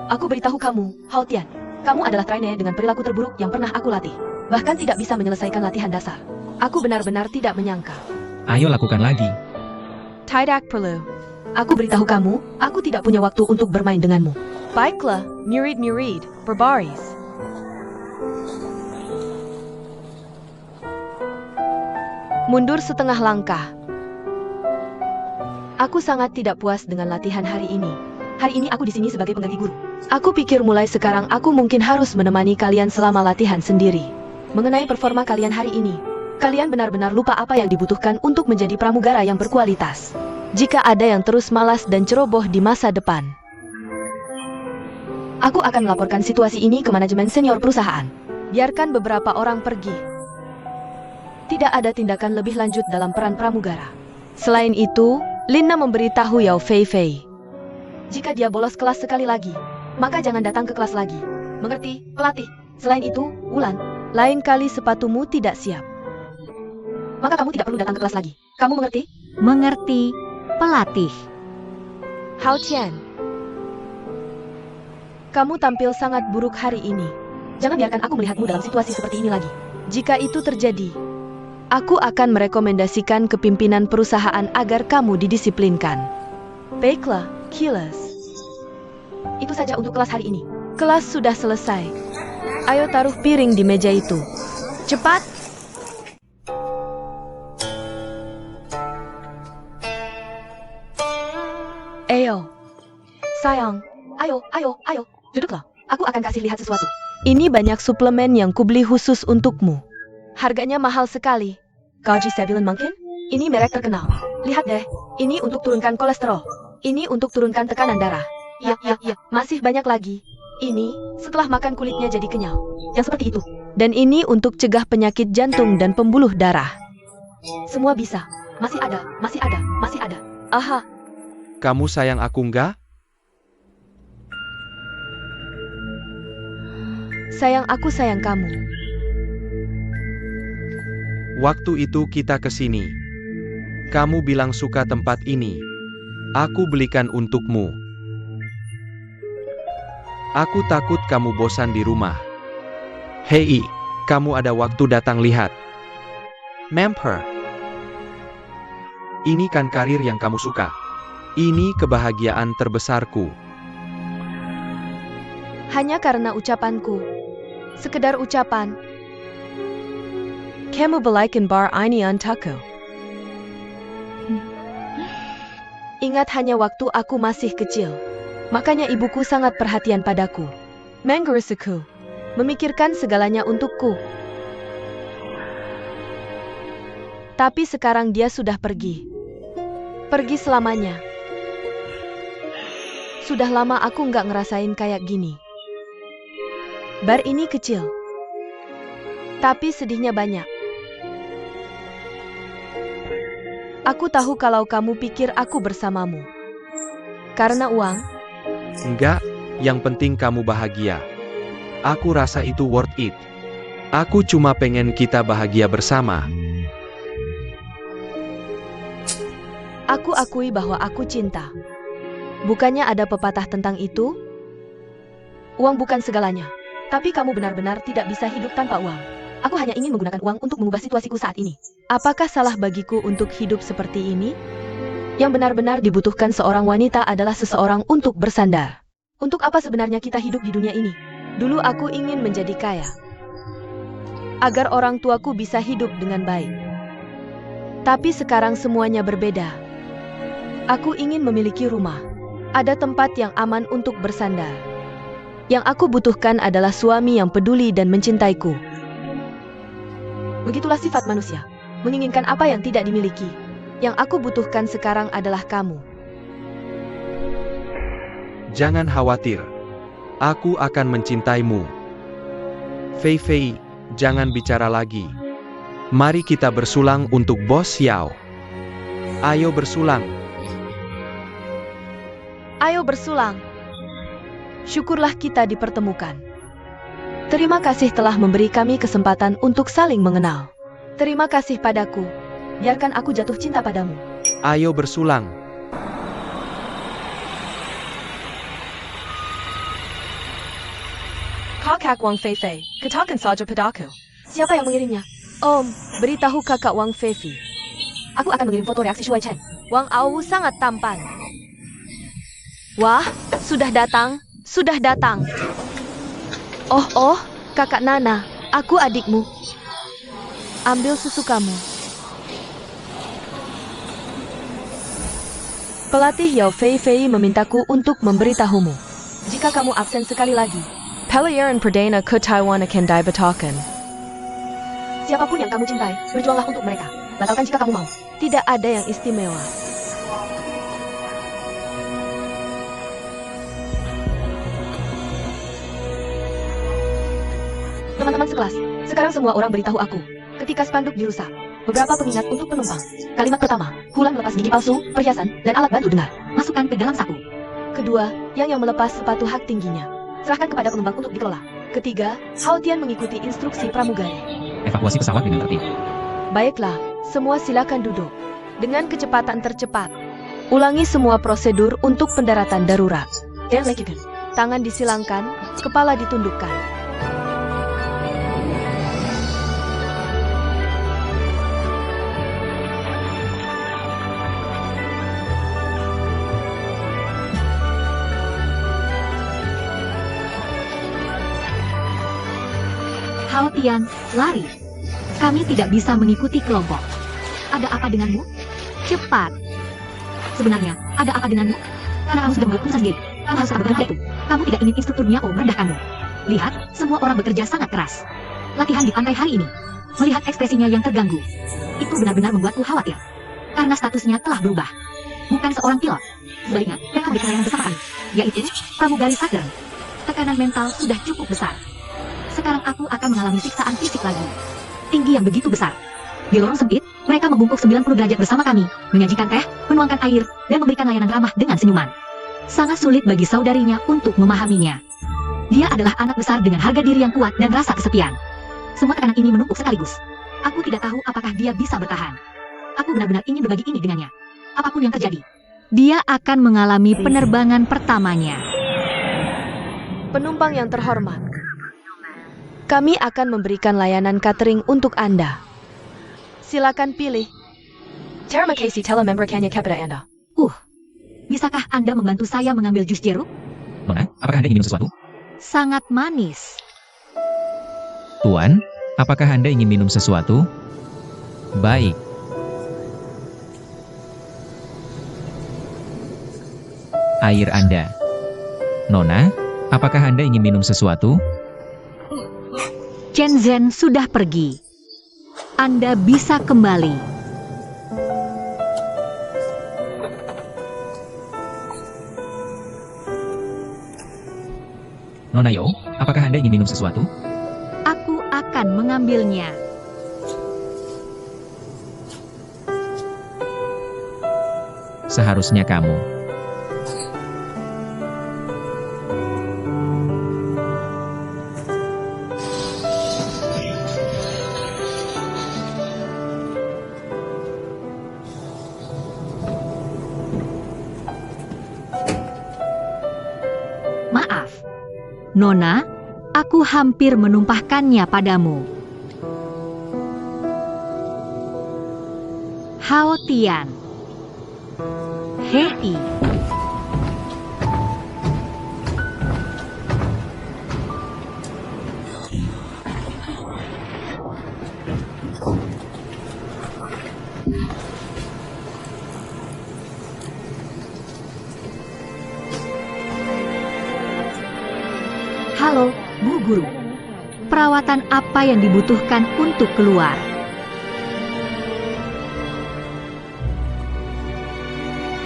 Aku beritahu kamu, Hao Tian. Kamu adalah trainee dengan perilaku terburuk yang pernah aku latih. Bahkan tidak bisa menyelesaikan latihan dasar. Aku benar-benar tidak menyangka. Ayo lakukan lagi. Tidak perlu. Aku beritahu kamu, aku tidak punya waktu untuk bermain denganmu. Baiklah, murid-murid, berbaris. Mundur setengah langkah. Aku sangat tidak puas dengan latihan hari ini. Hari ini aku di sini sebagai pengganti guru. Aku pikir mulai sekarang aku mungkin harus menemani kalian selama latihan sendiri. Mengenai performa kalian hari ini, kalian benar-benar lupa apa yang dibutuhkan untuk menjadi pramugara yang berkualitas. Jika ada yang terus malas dan ceroboh di masa depan, aku akan melaporkan situasi ini ke manajemen senior perusahaan. Biarkan beberapa orang pergi. Tidak ada tindakan lebih lanjut dalam peran pramugara. Selain itu, Lina memberitahu Yao Fei. Jika dia bolos kelas sekali lagi, maka jangan datang ke kelas lagi. Mengerti, pelatih? Selain itu, Wulan, lain kali sepatumu tidak siap, maka kamu tidak perlu datang ke kelas lagi. Kamu mengerti? Mengerti, pelatih. Hao Tian, kamu tampil sangat buruk hari ini. Jangan biarkan aku melihatmu dalam situasi seperti ini lagi. Jika itu terjadi, aku akan merekomendasikan ke pimpinan perusahaan agar kamu didisiplinkan. Baiklah, Kilas. Itu saja untuk kelas hari ini. Kelas sudah selesai. Ayo taruh piring di meja itu. Cepat! Ayo. Sayang, ayo. Duduklah. Aku akan kasih lihat sesuatu. Ini banyak suplemen yang kubeli khusus untukmu. Harganya mahal sekali. Gaji Sebilin mungkin? Ini merek terkenal. Lihat deh, ini untuk turunkan kolesterol. Ini untuk turunkan tekanan darah. Ya, masih banyak lagi. Ini, setelah makan kulitnya jadi kenyal. Yang seperti itu. Dan ini untuk cegah penyakit jantung dan pembuluh darah. Semua bisa. Masih ada. Aha. Kamu sayang aku nggak? Sayang, aku sayang kamu. Waktu itu kita ke sini. Kamu bilang suka tempat ini. Aku belikan untukmu. Aku takut kamu bosan di rumah. Hei, kamu ada waktu datang lihat. Memper. Ini kan karir yang kamu suka. Ini kebahagiaan terbesarku. Hanya karena ucapanku. Sekedar ucapan. Kamu belikan bar ini untukku. Ingat, hanya waktu aku masih kecil. Makanya ibuku sangat perhatian padaku. Manggarusuku memikirkan segalanya untukku. Tapi sekarang dia sudah pergi. Pergi selamanya. Sudah lama aku nggak ngerasain kayak gini. Bar ini kecil. Tapi sedihnya banyak. Aku tahu kalau kamu pikir aku bersamamu. Karena uang. Enggak, yang penting kamu bahagia. Aku rasa itu worth it. Aku cuma pengen kita bahagia bersama. Aku akui bahwa aku cinta. Bukannya ada pepatah tentang itu? Uang bukan segalanya. Tapi kamu benar-benar tidak bisa hidup tanpa uang. Aku hanya ingin menggunakan uang untuk mengubah situasiku saat ini. Apakah salah bagiku untuk hidup seperti ini? Yang benar-benar dibutuhkan seorang wanita adalah seseorang untuk bersandar. Untuk apa sebenarnya kita hidup di dunia ini? Dulu aku ingin menjadi kaya. Agar orang tuaku bisa hidup dengan baik. Tapi sekarang semuanya berbeda. Aku ingin memiliki rumah. Ada tempat yang aman untuk bersandar. Yang aku butuhkan adalah suami yang peduli dan mencintaiku. Begitulah sifat manusia, menginginkan apa yang tidak dimiliki. Yang aku butuhkan sekarang adalah kamu. Jangan khawatir. Aku akan mencintaimu. Fei Fei, jangan bicara lagi. Mari kita bersulang untuk Bos Xiao. Ayo bersulang. Ayo bersulang. Syukurlah kita dipertemukan. Terima kasih telah memberi kami kesempatan untuk saling mengenal. Terima kasih padaku. Biarkan aku jatuh cinta padamu. Ayo bersulang. Kakak Wang Feifei, katakan saja padaku. Siapa yang mengirimnya? Om, beritahu kakak Wang Feifei. Aku akan mengirim foto reaksi Shuai Chen. Wang Awu sangat tampan. Wah, sudah datang, sudah datang. Oh, kakak Nana, aku adikmu. Ambil susu kamu. Pelatih Yao Feifei memintaku untuk memberitahumu. Jika kamu absen sekali lagi, Pelayaran Perdana ke Taiwan akan dibatakan. Siapapun yang kamu cintai, berjuanglah untuk mereka. Batalkan jika kamu mau. Tidak ada yang istimewa. Teman-teman sekelas, sekarang semua orang beritahu aku. Ketika spanduk dirusak, beberapa pengingat untuk penumpang. Kalimat pertama, Hulan melepas gigi palsu, perhiasan, dan alat bantu dengar. Masukkan ke dalam saku. Kedua, yang melepas sepatu hak tingginya. Serahkan kepada pengembang untuk dikelola. Ketiga, Hao Tian mengikuti instruksi pramugari. Evakuasi pesawat dengan tertib. Baiklah, semua silakan duduk. Dengan kecepatan tercepat. Ulangi semua prosedur untuk pendaratan darurat. Dan lakukan. Tangan disilangkan, kepala ditundukkan. Hao Tian, lari. Kami tidak bisa mengikuti kelompok. Ada apa denganmu? Cepat. Sebenarnya, ada apa denganmu? Karena kamu sudah membuat keputusan sendiri. Kamu harus lakukan itu. Kamu tidak ingin instruktur Miao merendahkanmu. Lihat, semua orang bekerja sangat keras. Latihan di pantai hari ini. Melihat ekspresinya yang terganggu. Itu benar-benar membuatku khawatir. Karena statusnya telah berubah. Bukan seorang pilot. Sebaliknya, mereka memberi pelayanan bersama kami. Yaitu, pramugari Saturn. Tekanan mental sudah cukup besar. Sekarang aku akan mengalami siksaan fisik lagi. Tinggi yang begitu besar. Di lorong sempit, mereka membungkuk 90 derajat bersama kami, menyajikan teh, menuangkan air, dan memberikan layanan ramah dengan senyuman. Sangat sulit bagi saudarinya untuk memahaminya. Dia adalah anak besar dengan harga diri yang kuat dan rasa kesepian. Semua tekanan ini menumpuk sekaligus. Aku tidak tahu apakah dia bisa bertahan. Aku benar-benar ingin berbagi ini dengannya. Apapun yang terjadi. Dia akan mengalami penerbangan pertamanya. Penumpang yang terhormat. Kami akan memberikan layanan catering untuk Anda. Silakan pilih. Terima kasih telah memberikannya kepada Anda. Bisakah Anda membantu saya mengambil jus jeruk? Nona, apakah Anda ingin minum sesuatu? Sangat manis. Tuan, apakah Anda ingin minum sesuatu? Baik. Air Anda. Nona, Apakah Anda ingin minum sesuatu? Chen Zhen sudah pergi. Anda bisa kembali. Nona Yo, apakah Anda ingin minum sesuatu? Aku akan mengambilnya. Seharusnya kamu. Maaf. Nona, aku hampir menumpahkannya padamu. Hao Tian. Hei. Halo, Bu Guru. Perawatan apa yang dibutuhkan untuk keluar?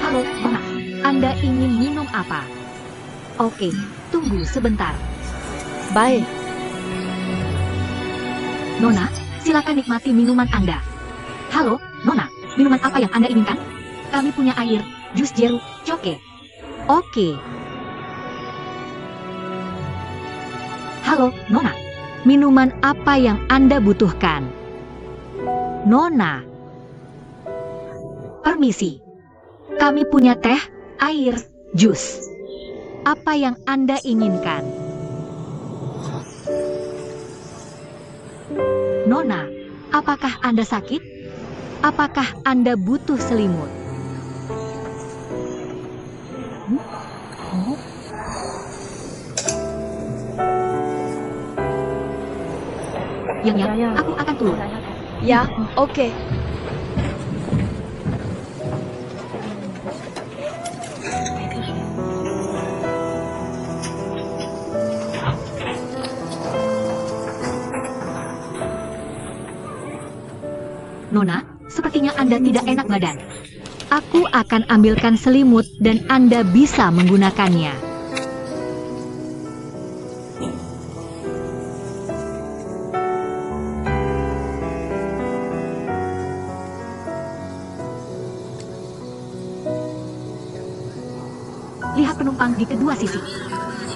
Halo, Nona. Anda ingin minum apa? Oke, tunggu sebentar. Baik. Nona, silakan nikmati minuman Anda. Halo, Nona. Minuman apa yang Anda inginkan? Kami punya air, jus jeruk, coke. Oke. Halo, Nona. Minuman apa yang Anda butuhkan? Nona. Permisi. Kami punya teh, air, jus. Apa yang Anda inginkan? Nona, apakah Anda sakit? Apakah Anda butuh selimut? Yang, aku akan turun. Ya, oke. Nona, sepertinya Anda tidak enak badan. Aku akan ambilkan selimut dan Anda bisa menggunakannya. Lihat penumpang di kedua sisi.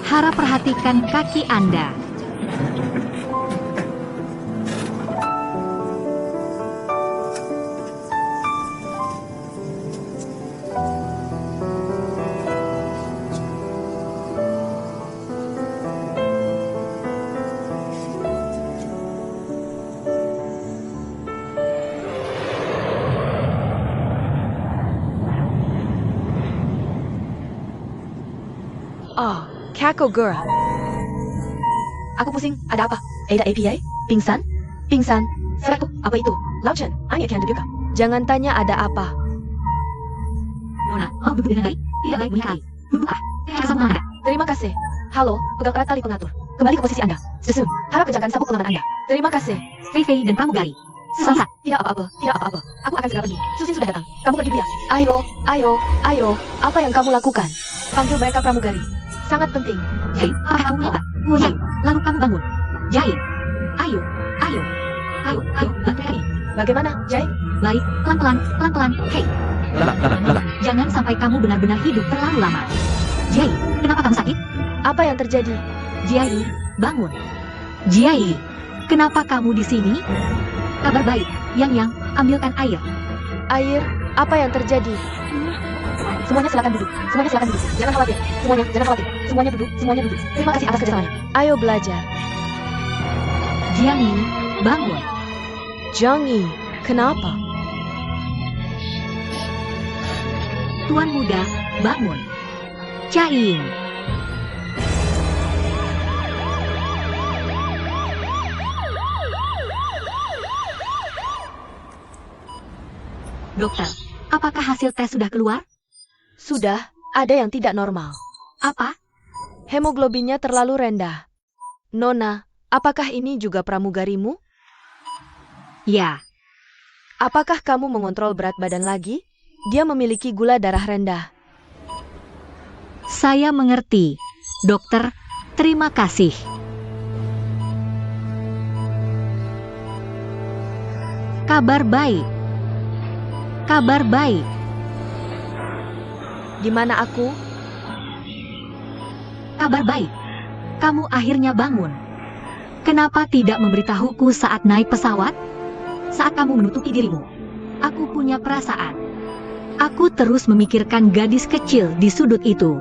Harap perhatikan kaki Anda. Oh, Kakogura. Aku pusing, ada apa? Ada APA? Pingsan? Pingsan? Seraku, apa itu? Lauchen, Anya Kian juga. Jangan tanya ada apa. Nona, duduk dengan baik. Tidak baik melihat. Duduklah. Sama Anda. Terima kasih. Halo, pegang erat tali pengatur. Kembali ke posisi Anda. Susun, harap kencangkan sabuk pengaman Anda. Terima kasih. Fei dan pramugari. Selesai. Tidak apa-apa, tidak apa-apa. Aku akan segera pergi. Susin sudah datang. Kamu pergi dia. Ayo, ayo, ayo. Apa yang kamu lakukan? Panggil mereka pramugari. Sangat penting. Jai, apakah kamu hebat? Jai, lalu kamu bangun. Jai, ayo, ayo, ayo, ayo, bantu kami. Bagaimana, Jai? Baik, pelan-pelan, pelan-pelan. Hei, Lala. jangan sampai kamu benar-benar hidup terlalu lama. Jai, kenapa kamu sakit? Apa yang terjadi? Jai, bangun. Jai, kenapa kamu di sini? Kabar baik, Yang, ambilkan air. Air, apa yang terjadi? Semuanya silakan duduk. Semuanya silakan duduk. Jangan khawatir. Semuanya, jangan khawatir. Semuanya duduk, semuanya duduk. Terima kasih atas kerjasamanya. Ayo belajar. Jiang, bangun. Zhang Yi, kenapa? Tuan muda, bangun. Caing. Dokter, apakah hasil tes sudah keluar? Sudah, ada yang tidak normal. Apa? Hemoglobinnya terlalu rendah. Nona, apakah ini juga pramugarimu? Ya, Apakah kamu mengontrol berat badan lagi? Dia memiliki gula darah rendah. saya mengerti. Dokter, terima kasih. Kabar baik. Kabar baik. Di mana aku? Kabar baik. Kamu akhirnya bangun. Kenapa tidak memberitahuku saat naik pesawat? Saat kamu menutupi dirimu. Aku punya perasaan. Aku terus memikirkan gadis kecil di sudut itu.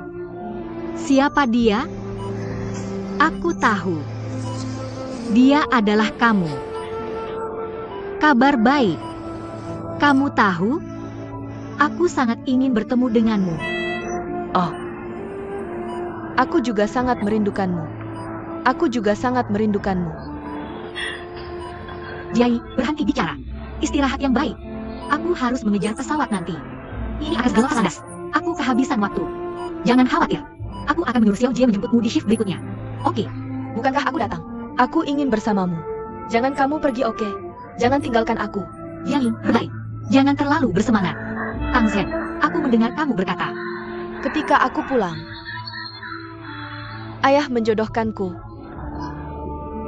Siapa dia? Aku tahu. Dia adalah kamu. Kabar baik. Kamu tahu? Aku sangat ingin bertemu denganmu. Aku juga sangat merindukanmu. Aku juga sangat merindukanmu. Jai, berhenti bicara. Istirahat yang baik. Aku harus mengejar pesawat nanti. Ini akan segala panas. Aku kehabisan waktu. Jangan khawatir. Aku akan menyuruh Xiao Jie menjemputmu di shift berikutnya. Oke. Bukankah aku datang? Aku ingin bersamamu. Jangan kamu pergi, oke? Jangan tinggalkan aku. Yang baik. Jangan terlalu bersemangat. Tang Zhen, aku mendengar kamu berkata. Ketika aku pulang, ayah menjodohkanku.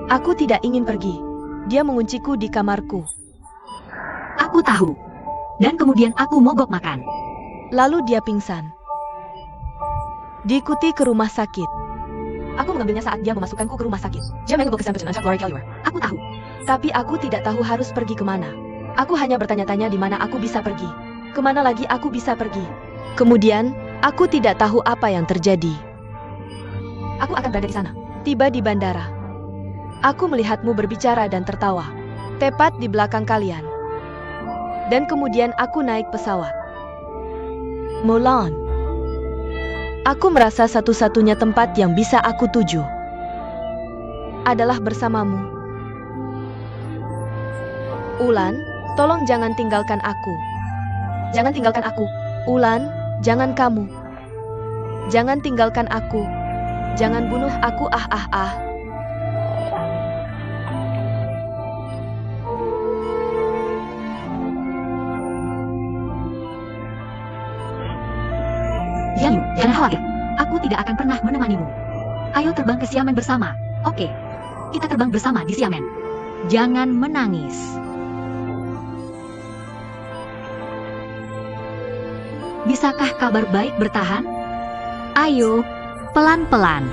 Aku tidak ingin pergi. Dia mengunciku di kamarku. Aku tahu. Dan kemudian aku mogok makan. Lalu dia pingsan. Diikuti ke rumah sakit. Aku mengambilnya saat dia memasukkanku ke rumah sakit. Aku tahu. Tapi aku tidak tahu harus pergi kemana. Aku hanya bertanya-tanya di mana aku bisa pergi. Kemana lagi aku bisa pergi. Kemudian, aku tidak tahu apa yang terjadi. Aku akan berada di sana. Tiba di bandara. Aku melihatmu berbicara dan tertawa. Tepat di belakang kalian. Dan kemudian aku naik pesawat. Mulan. Aku merasa satu-satunya tempat yang bisa aku tuju adalah bersamamu. Ulan, tolong jangan tinggalkan aku. Jangan tinggalkan aku. Ulan, jangan kamu. Jangan tinggalkan aku. Jangan bunuh aku, ah. Yayu, jangan khawatir. Aku tidak akan pernah menemanimu. Ayo terbang ke Xiamen bersama. Oke. Kita terbang bersama di Xiamen. Jangan menangis. Bisakah kabar baik bertahan? Ayo, pelan-pelan.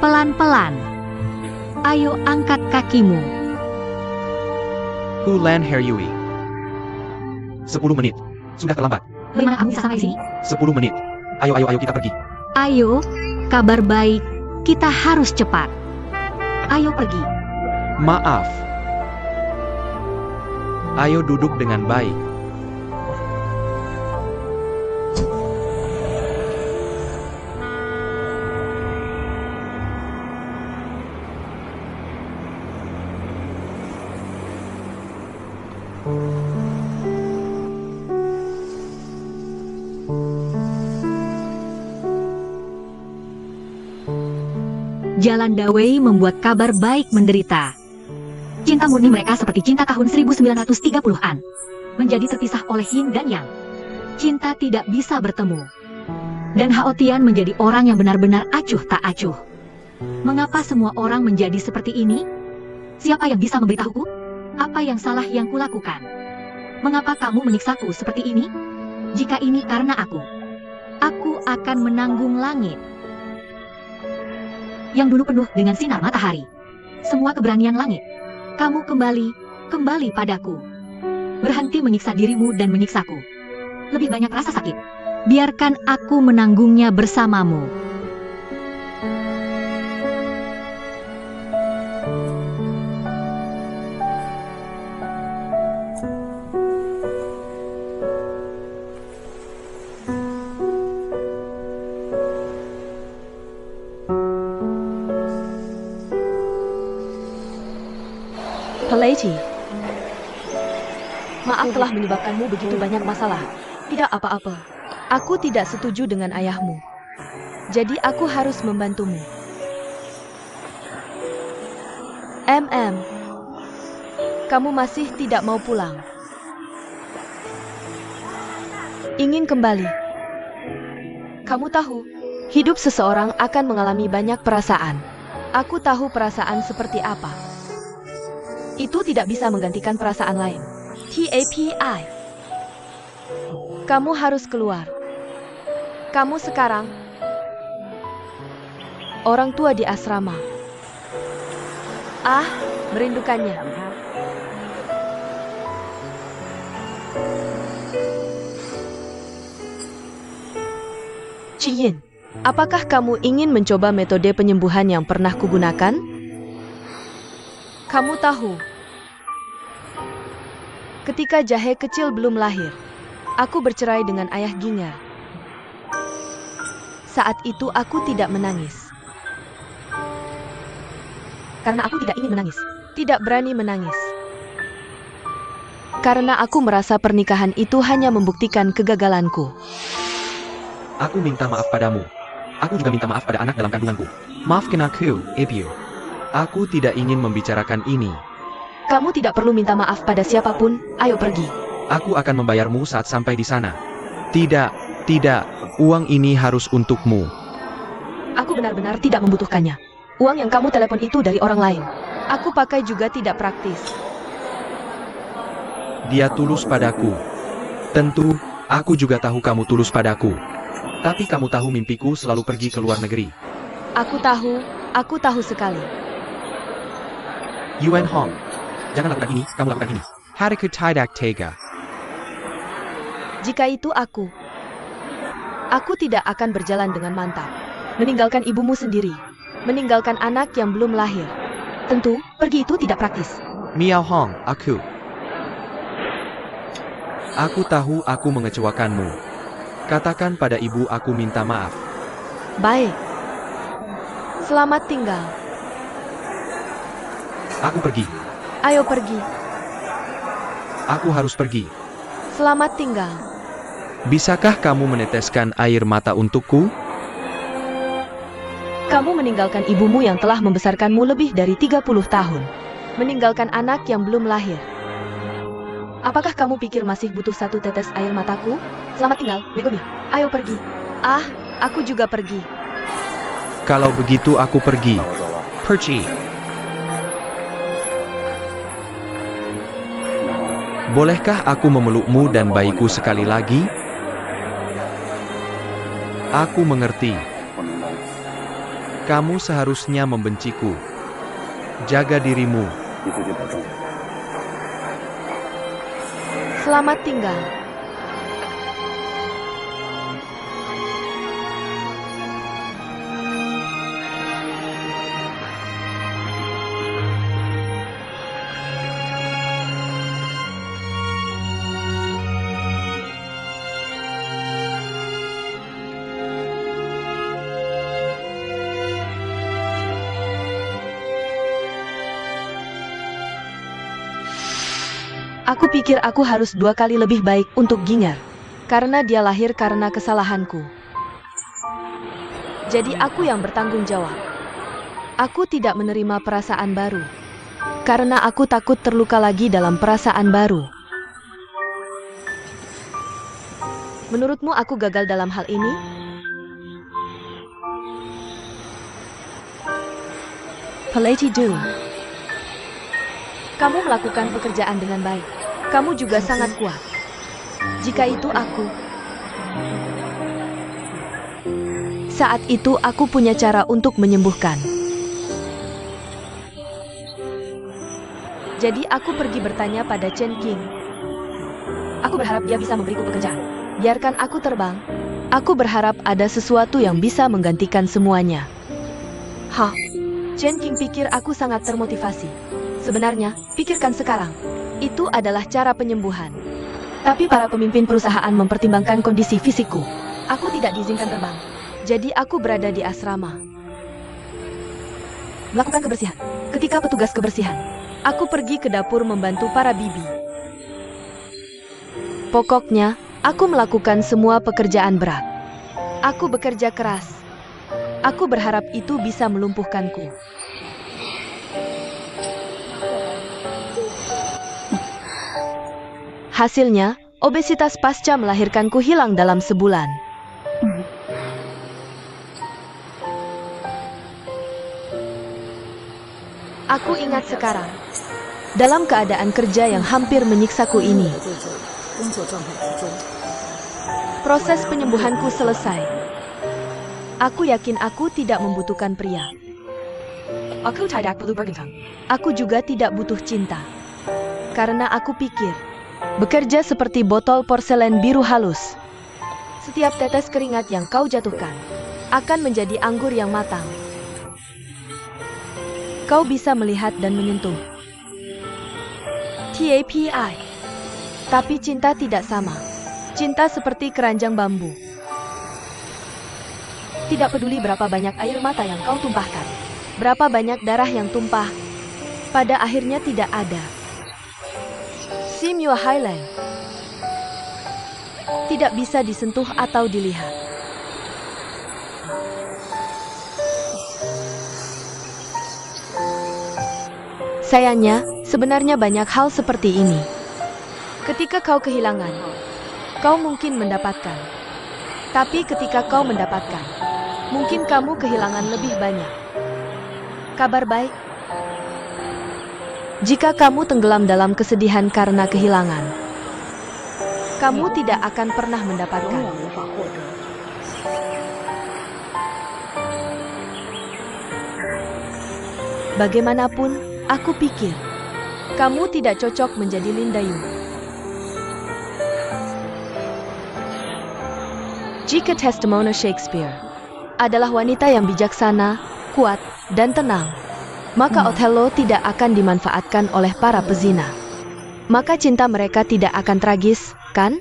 Pelan-pelan. Ayo angkat kakimu. Hulan Heryui. 10 menit. Sudah terlambat. Bagaimana kamu bisa sampai sini? 10 menit. Ayo kita pergi. Ayo, kabar baik. Kita harus cepat. Ayo pergi. Maaf. Ayo duduk dengan baik. Jalan Dawei membuat kabar baik menderita. Cinta murni mereka seperti cinta tahun 1930-an. Menjadi terpisah oleh Yin dan Yang. Cinta tidak bisa bertemu. Dan Hao Tian menjadi orang yang benar-benar acuh tak acuh. Mengapa semua orang menjadi seperti ini? Siapa yang bisa memberitahuku? Apa yang salah yang kulakukan? Mengapa kamu menyiksaku seperti ini? Jika ini karena aku akan menanggung langit yang dulu penuh dengan sinar matahari. Semua keberanian langit. Kamu kembali padaku. Berhenti menyiksa dirimu dan menyiksaku. Lebih banyak rasa sakit. Biarkan aku menanggungnya bersamamu. Peleci. Maaf telah menyebabkanmu begitu banyak masalah. Tidak apa-apa. Aku tidak setuju dengan ayahmu. Jadi aku harus membantumu. Kamu masih tidak mau pulang? Ingin kembali? Kamu tahu, hidup seseorang akan mengalami banyak perasaan. Aku tahu perasaan seperti apa. Itu tidak bisa menggantikan perasaan lain. TAPI. Kamu harus keluar. Kamu sekarang orang tua di asrama. Merindukannya. Ciyin, apakah kamu ingin mencoba metode penyembuhan yang pernah kugunakan? Kamu tahu, ketika Jahe kecil belum lahir, aku bercerai dengan ayah Ginger. Saat itu aku tidak menangis. Karena aku tidak ingin menangis. Tidak berani menangis. Karena aku merasa pernikahan itu hanya membuktikan kegagalanku. Aku minta maaf padamu. Aku juga minta maaf pada anak dalam kandunganku. Maafkan aku, Epio. Aku tidak ingin membicarakan ini. Kamu tidak perlu minta maaf pada siapapun. Ayo pergi. Aku akan membayarmu saat sampai di sana. Tidak. Uang ini harus untukmu. Aku benar-benar tidak membutuhkannya. Uang yang kamu telepon itu dari orang lain. Aku pakai juga tidak praktis. Dia tulus padaku. Tentu, aku juga tahu kamu tulus padaku. Tapi kamu tahu mimpiku selalu pergi ke luar negeri. Aku tahu sekali. Yuan Hong, jangan lakukan ini, kamu lakukan ini. Hariku tidak tega. Jika itu aku tidak akan berjalan dengan mantap. Meninggalkan ibumu sendiri. Meninggalkan anak yang belum lahir. Tentu, pergi itu tidak praktis. Miao Hong, aku tahu aku mengecewakanmu. Katakan pada ibu aku minta maaf. Baik. Selamat tinggal. Aku pergi. Ayo pergi. Aku harus pergi. Selamat tinggal. Bisakah kamu meneteskan air mata untukku? Kamu meninggalkan ibumu yang telah membesarkanmu lebih dari 30 tahun. Meninggalkan anak yang belum lahir. Apakah kamu pikir masih butuh satu tetes air mataku? Selamat tinggal, Begoni. Ayo pergi. Aku juga pergi. Kalau begitu aku pergi. Pergi. Bolehkah aku memelukmu dan bayiku sekali lagi? Aku mengerti. Kamu seharusnya membenciku. Jaga dirimu. Selamat tinggal. Aku pikir aku harus 2 kali lebih baik untuk Ginger. Karena dia lahir karena kesalahanku. Jadi aku yang bertanggung jawab. Aku tidak menerima perasaan baru. Karena aku takut terluka lagi dalam perasaan baru. Menurutmu aku gagal dalam hal ini? Peleci Du. Kamu melakukan pekerjaan dengan baik. Kamu juga sangat kuat. Jika itu aku. Saat itu aku punya cara untuk menyembuhkan. Jadi aku pergi bertanya pada Chen King. Aku berharap dia bisa memberiku pekerjaan. Biarkan aku terbang. Aku berharap ada sesuatu yang bisa menggantikan semuanya. Chen King pikir aku sangat termotivasi. Sebenarnya, pikirkan sekarang. Itu adalah cara penyembuhan. Tapi para pemimpin perusahaan mempertimbangkan kondisi fisikku. Aku tidak diizinkan terbang. Jadi aku berada di asrama. Melakukan kebersihan. Ketika petugas kebersihan, aku pergi ke dapur membantu para bibi. Pokoknya, aku melakukan semua pekerjaan berat. Aku bekerja keras. Aku berharap itu bisa melumpuhkanku. Hasilnya, obesitas pasca melahirkanku hilang dalam sebulan. Aku ingat sekarang, dalam keadaan kerja yang hampir menyiksaku ini, proses penyembuhanku selesai. Aku yakin aku tidak membutuhkan pria. Aku juga tidak butuh cinta. Karena aku pikir, bekerja seperti botol porselen biru halus. Setiap tetes keringat yang kau jatuhkan akan menjadi anggur yang matang. Kau bisa melihat dan menyentuh. TAPI. Tapi cinta tidak sama. Cinta seperti keranjang bambu. Tidak peduli berapa banyak air mata yang kau tumpahkan, berapa banyak darah yang tumpah, pada akhirnya tidak ada. Simua Highland tidak bisa disentuh atau dilihat. Sayangnya, sebenarnya banyak hal seperti ini. Ketika kau kehilangan, kau mungkin mendapatkan. Tapi ketika kau mendapatkan, mungkin kamu kehilangan lebih banyak. Kabar baik, jika kamu tenggelam dalam kesedihan karena kehilangan, kamu tidak akan pernah mendapatkan. Bagaimanapun, aku pikir, kamu tidak cocok menjadi Lin Dayun. Jika Desdemona Shakespeare adalah wanita yang bijaksana, kuat, dan tenang, maka Othello tidak akan dimanfaatkan oleh para pezina. Maka cinta mereka tidak akan tragis, kan?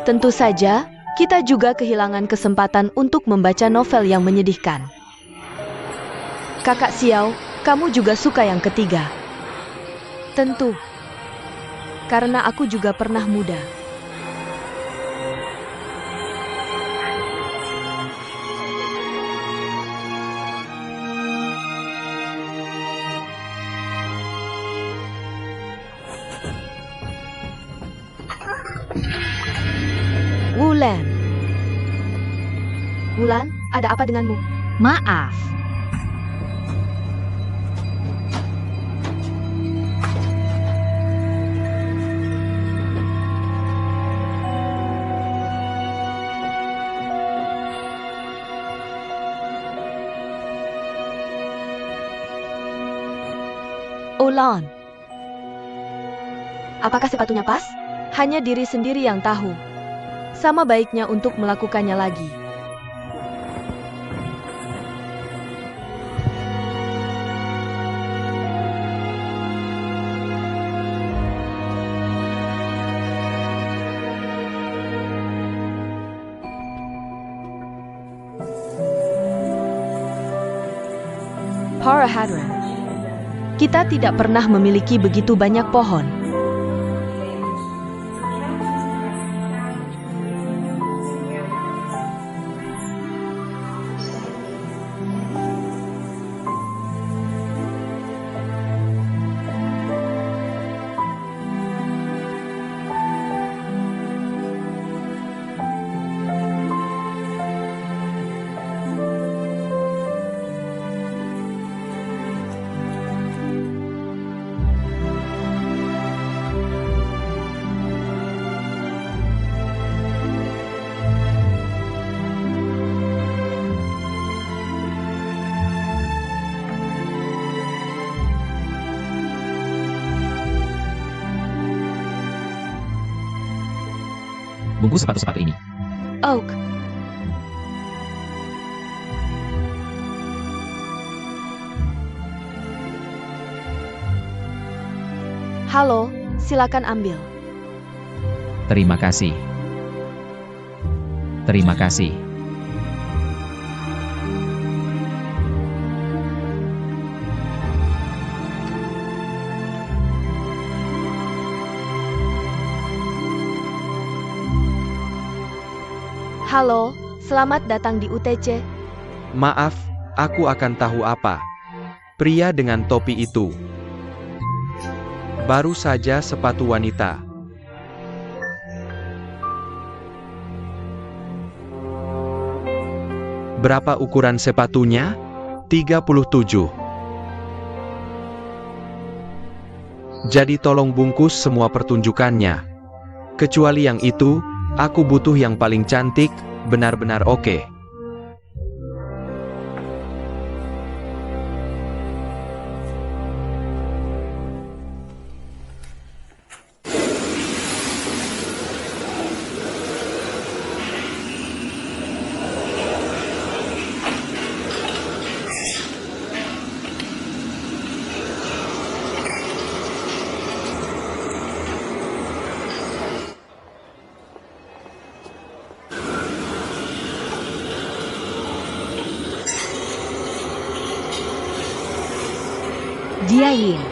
Tentu saja, kita juga kehilangan kesempatan untuk membaca novel yang menyedihkan. Kakak Xiao, kamu juga suka yang ketiga? Tentu. Karena aku juga pernah muda. Wulan. Wulan, ada apa denganmu? Maaf. Wulan. Apakah sepatunya pas? Hanya diri sendiri yang tahu. Sama baiknya untuk melakukannya lagi. Para Hadron, kita tidak pernah memiliki begitu banyak pohon. Bungkus sepatu-sepatu ini. Oak. Halo, silakan ambil. Terima kasih. Terima kasih. Halo, Selamat datang di UTC. Maaf, aku akan tahu apa. Pria dengan topi itu. Baru saja sepatu wanita. Berapa ukuran sepatunya? 37. Jadi tolong bungkus semua pertunjukannya. Kecuali yang itu, aku butuh yang paling cantik, benar-benar oke. Jiayin.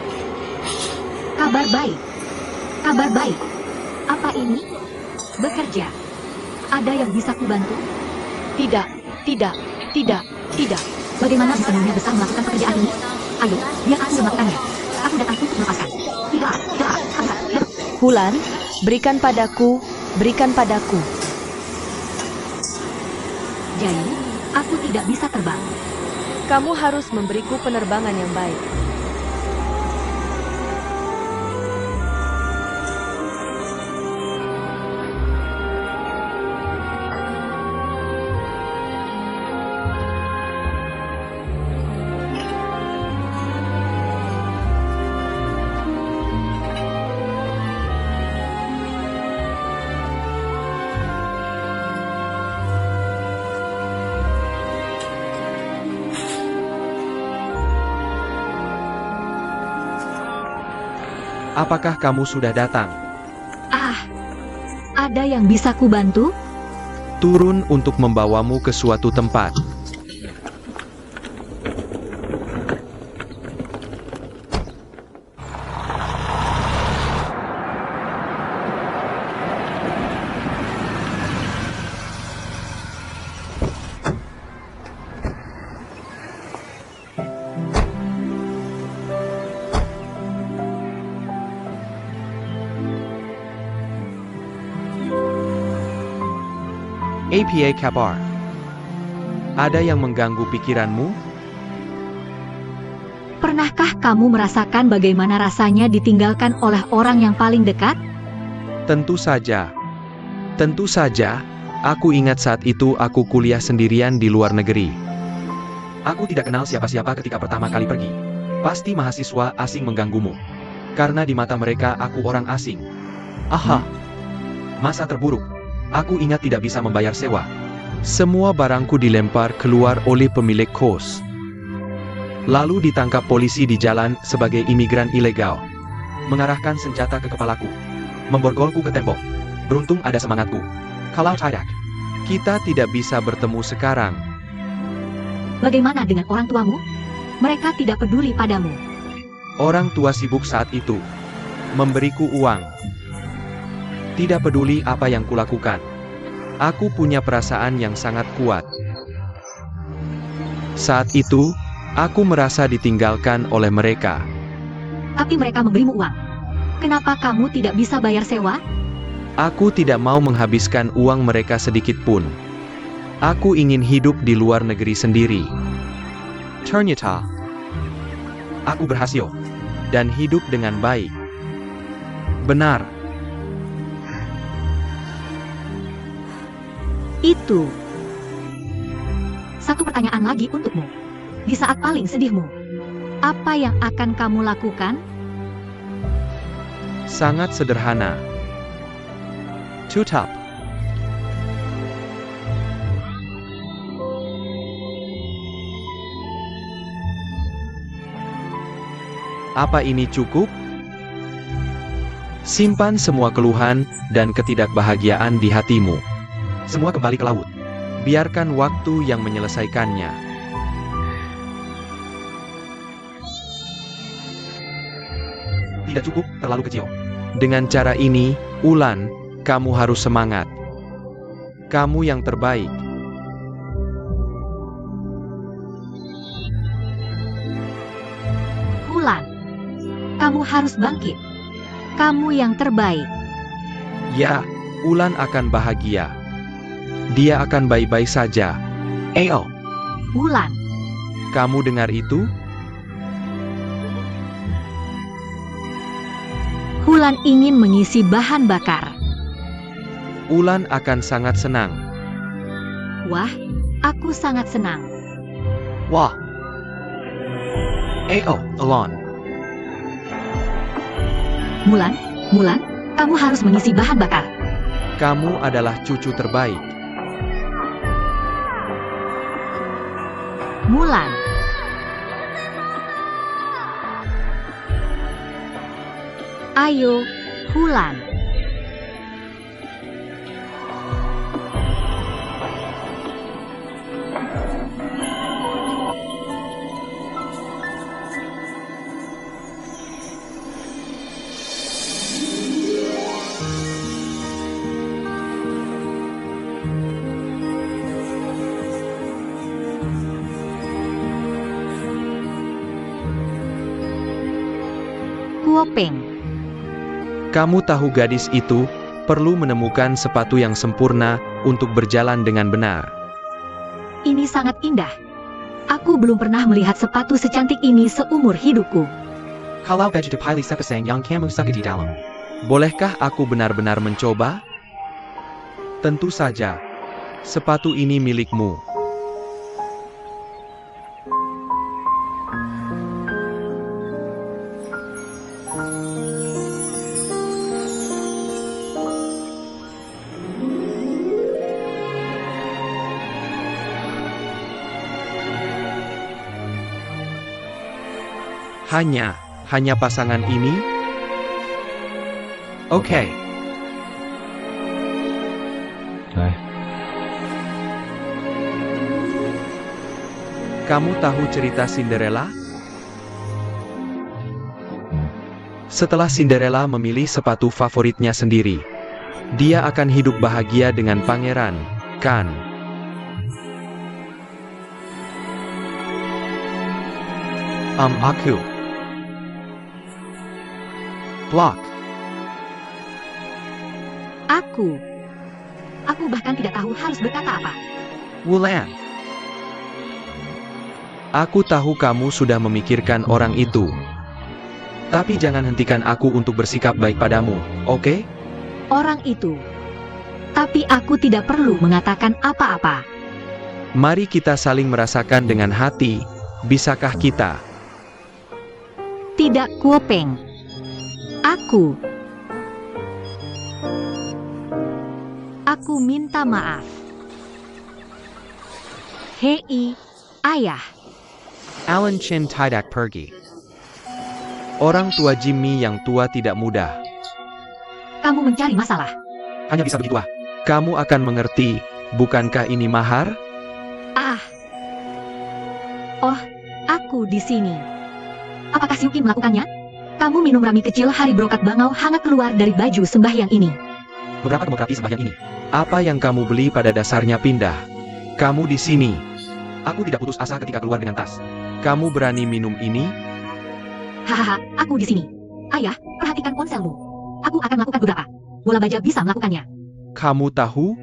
Kabar baik. Kabar baik. Apa ini? Bekerja. Ada yang bisa kubantu? Tidak, tidak, tidak, tidak. Bagaimana bisa Nyonya besar melakukan pekerjaan ini? Ayo, biar aku melakukannya. Aku datang untuk melepaskan. Tidak, tidak, tidak. Hulan, berikan padaku, berikan padaku. Jiayin, aku tidak bisa terbang. Kamu harus memberiku penerbangan yang baik. Apakah kamu sudah datang? Ah, ada yang bisa kubantu? Turun untuk membawamu ke suatu tempat. APA kabar. Ada yang mengganggu pikiranmu? Pernahkah kamu merasakan bagaimana rasanya ditinggalkan oleh orang yang paling dekat? Tentu saja. Tentu saja, aku ingat saat itu aku kuliah sendirian di luar negeri. Aku tidak kenal siapa-siapa ketika pertama kali pergi. Pasti mahasiswa asing mengganggumu. Karena di mata mereka aku orang asing. Aha. Masa terburuk. Aku ingat tidak bisa membayar sewa. Semua barangku dilempar keluar oleh pemilik kos. Lalu ditangkap polisi di jalan sebagai imigran ilegal. Mengarahkan senjata ke kepalaku. Memborgolku ke tembok. Beruntung ada semangatku. Kalau tidak, kita tidak bisa bertemu sekarang. Bagaimana dengan orang tuamu? Mereka tidak peduli padamu. Orang tua sibuk saat itu. Memberiku uang. Tidak peduli apa yang kulakukan. Aku punya perasaan yang sangat kuat. Saat itu, aku merasa ditinggalkan oleh mereka. Tapi mereka memberimu uang. Kenapa kamu tidak bisa bayar sewa? Aku tidak mau menghabiskan uang mereka sedikit pun. Aku ingin hidup di luar negeri sendiri. Ternyata, aku berhasil. Dan hidup dengan baik. Benar. Itu. Satu pertanyaan lagi untukmu. Di saat paling sedihmu, apa yang akan kamu lakukan? Sangat sederhana. Tutup. Apa ini cukup? Simpan semua keluhan dan ketidakbahagiaan di hatimu. Semua kembali ke laut. Biarkan waktu yang menyelesaikannya. Tidak cukup, terlalu kecil. Dengan cara ini, Ulan, kamu harus semangat. Kamu yang terbaik. Kamu harus bangkit. Kamu yang terbaik. Ya, Ulan akan bahagia. Dia akan baik-baik saja. Ayo, Wulan, kamu dengar itu? Wulan ingin mengisi bahan bakar. Ulan akan sangat senang. Wah, aku sangat senang. Wah. Ayo, Ulan. Mulan, kamu harus mengisi bahan bakar. Kamu adalah cucu terbaik. Mulan. Ayo, Wulan. Kuopeng. Kamu tahu gadis itu perlu menemukan sepatu yang sempurna untuk berjalan dengan benar. Ini sangat indah. Aku belum pernah melihat sepatu secantik ini seumur hidupku. Kalau baju pilih sepasang yang kamu suka di dalam. Bolehkah aku benar-benar mencoba? Tentu saja. Sepatu ini milikmu. Hanya pasangan ini? Oke. Kamu tahu cerita Cinderella? Setelah Cinderella memilih sepatu favoritnya sendiri, dia akan hidup bahagia dengan pangeran, kan? Aku. Block. Aku bahkan tidak tahu harus berkata apa. Wulan. Aku tahu kamu sudah memikirkan orang itu. Tapi jangan hentikan aku untuk bersikap baik padamu, oke? Orang itu. Tapi aku tidak perlu mengatakan apa-apa. Mari kita saling merasakan dengan hati. Bisakah kita? Tidak, Kuopeng. Aku minta maaf. Hei, ayah. Alan Chin tidak pergi. Orang tua Jimmy yang tua tidak mudah. Kamu mencari masalah. Hanya bisa begitu. Kamu akan mengerti, bukankah ini mahar? Oh, aku di sini. Apakah Siuki melakukannya? Kamu minum rami kecil hari brokat bangau hangat keluar dari baju sembahyang ini. Beberapa tomografi sembahyang ini. Apa yang kamu beli pada dasarnya pindah. Kamu di sini. Aku tidak putus asa ketika keluar dengan tas. Kamu berani minum ini? Hahaha, aku di sini. Ayah, perhatikan ponselmu. Aku akan melakukan beberapa. Bola baja bisa melakukannya. Kamu tahu?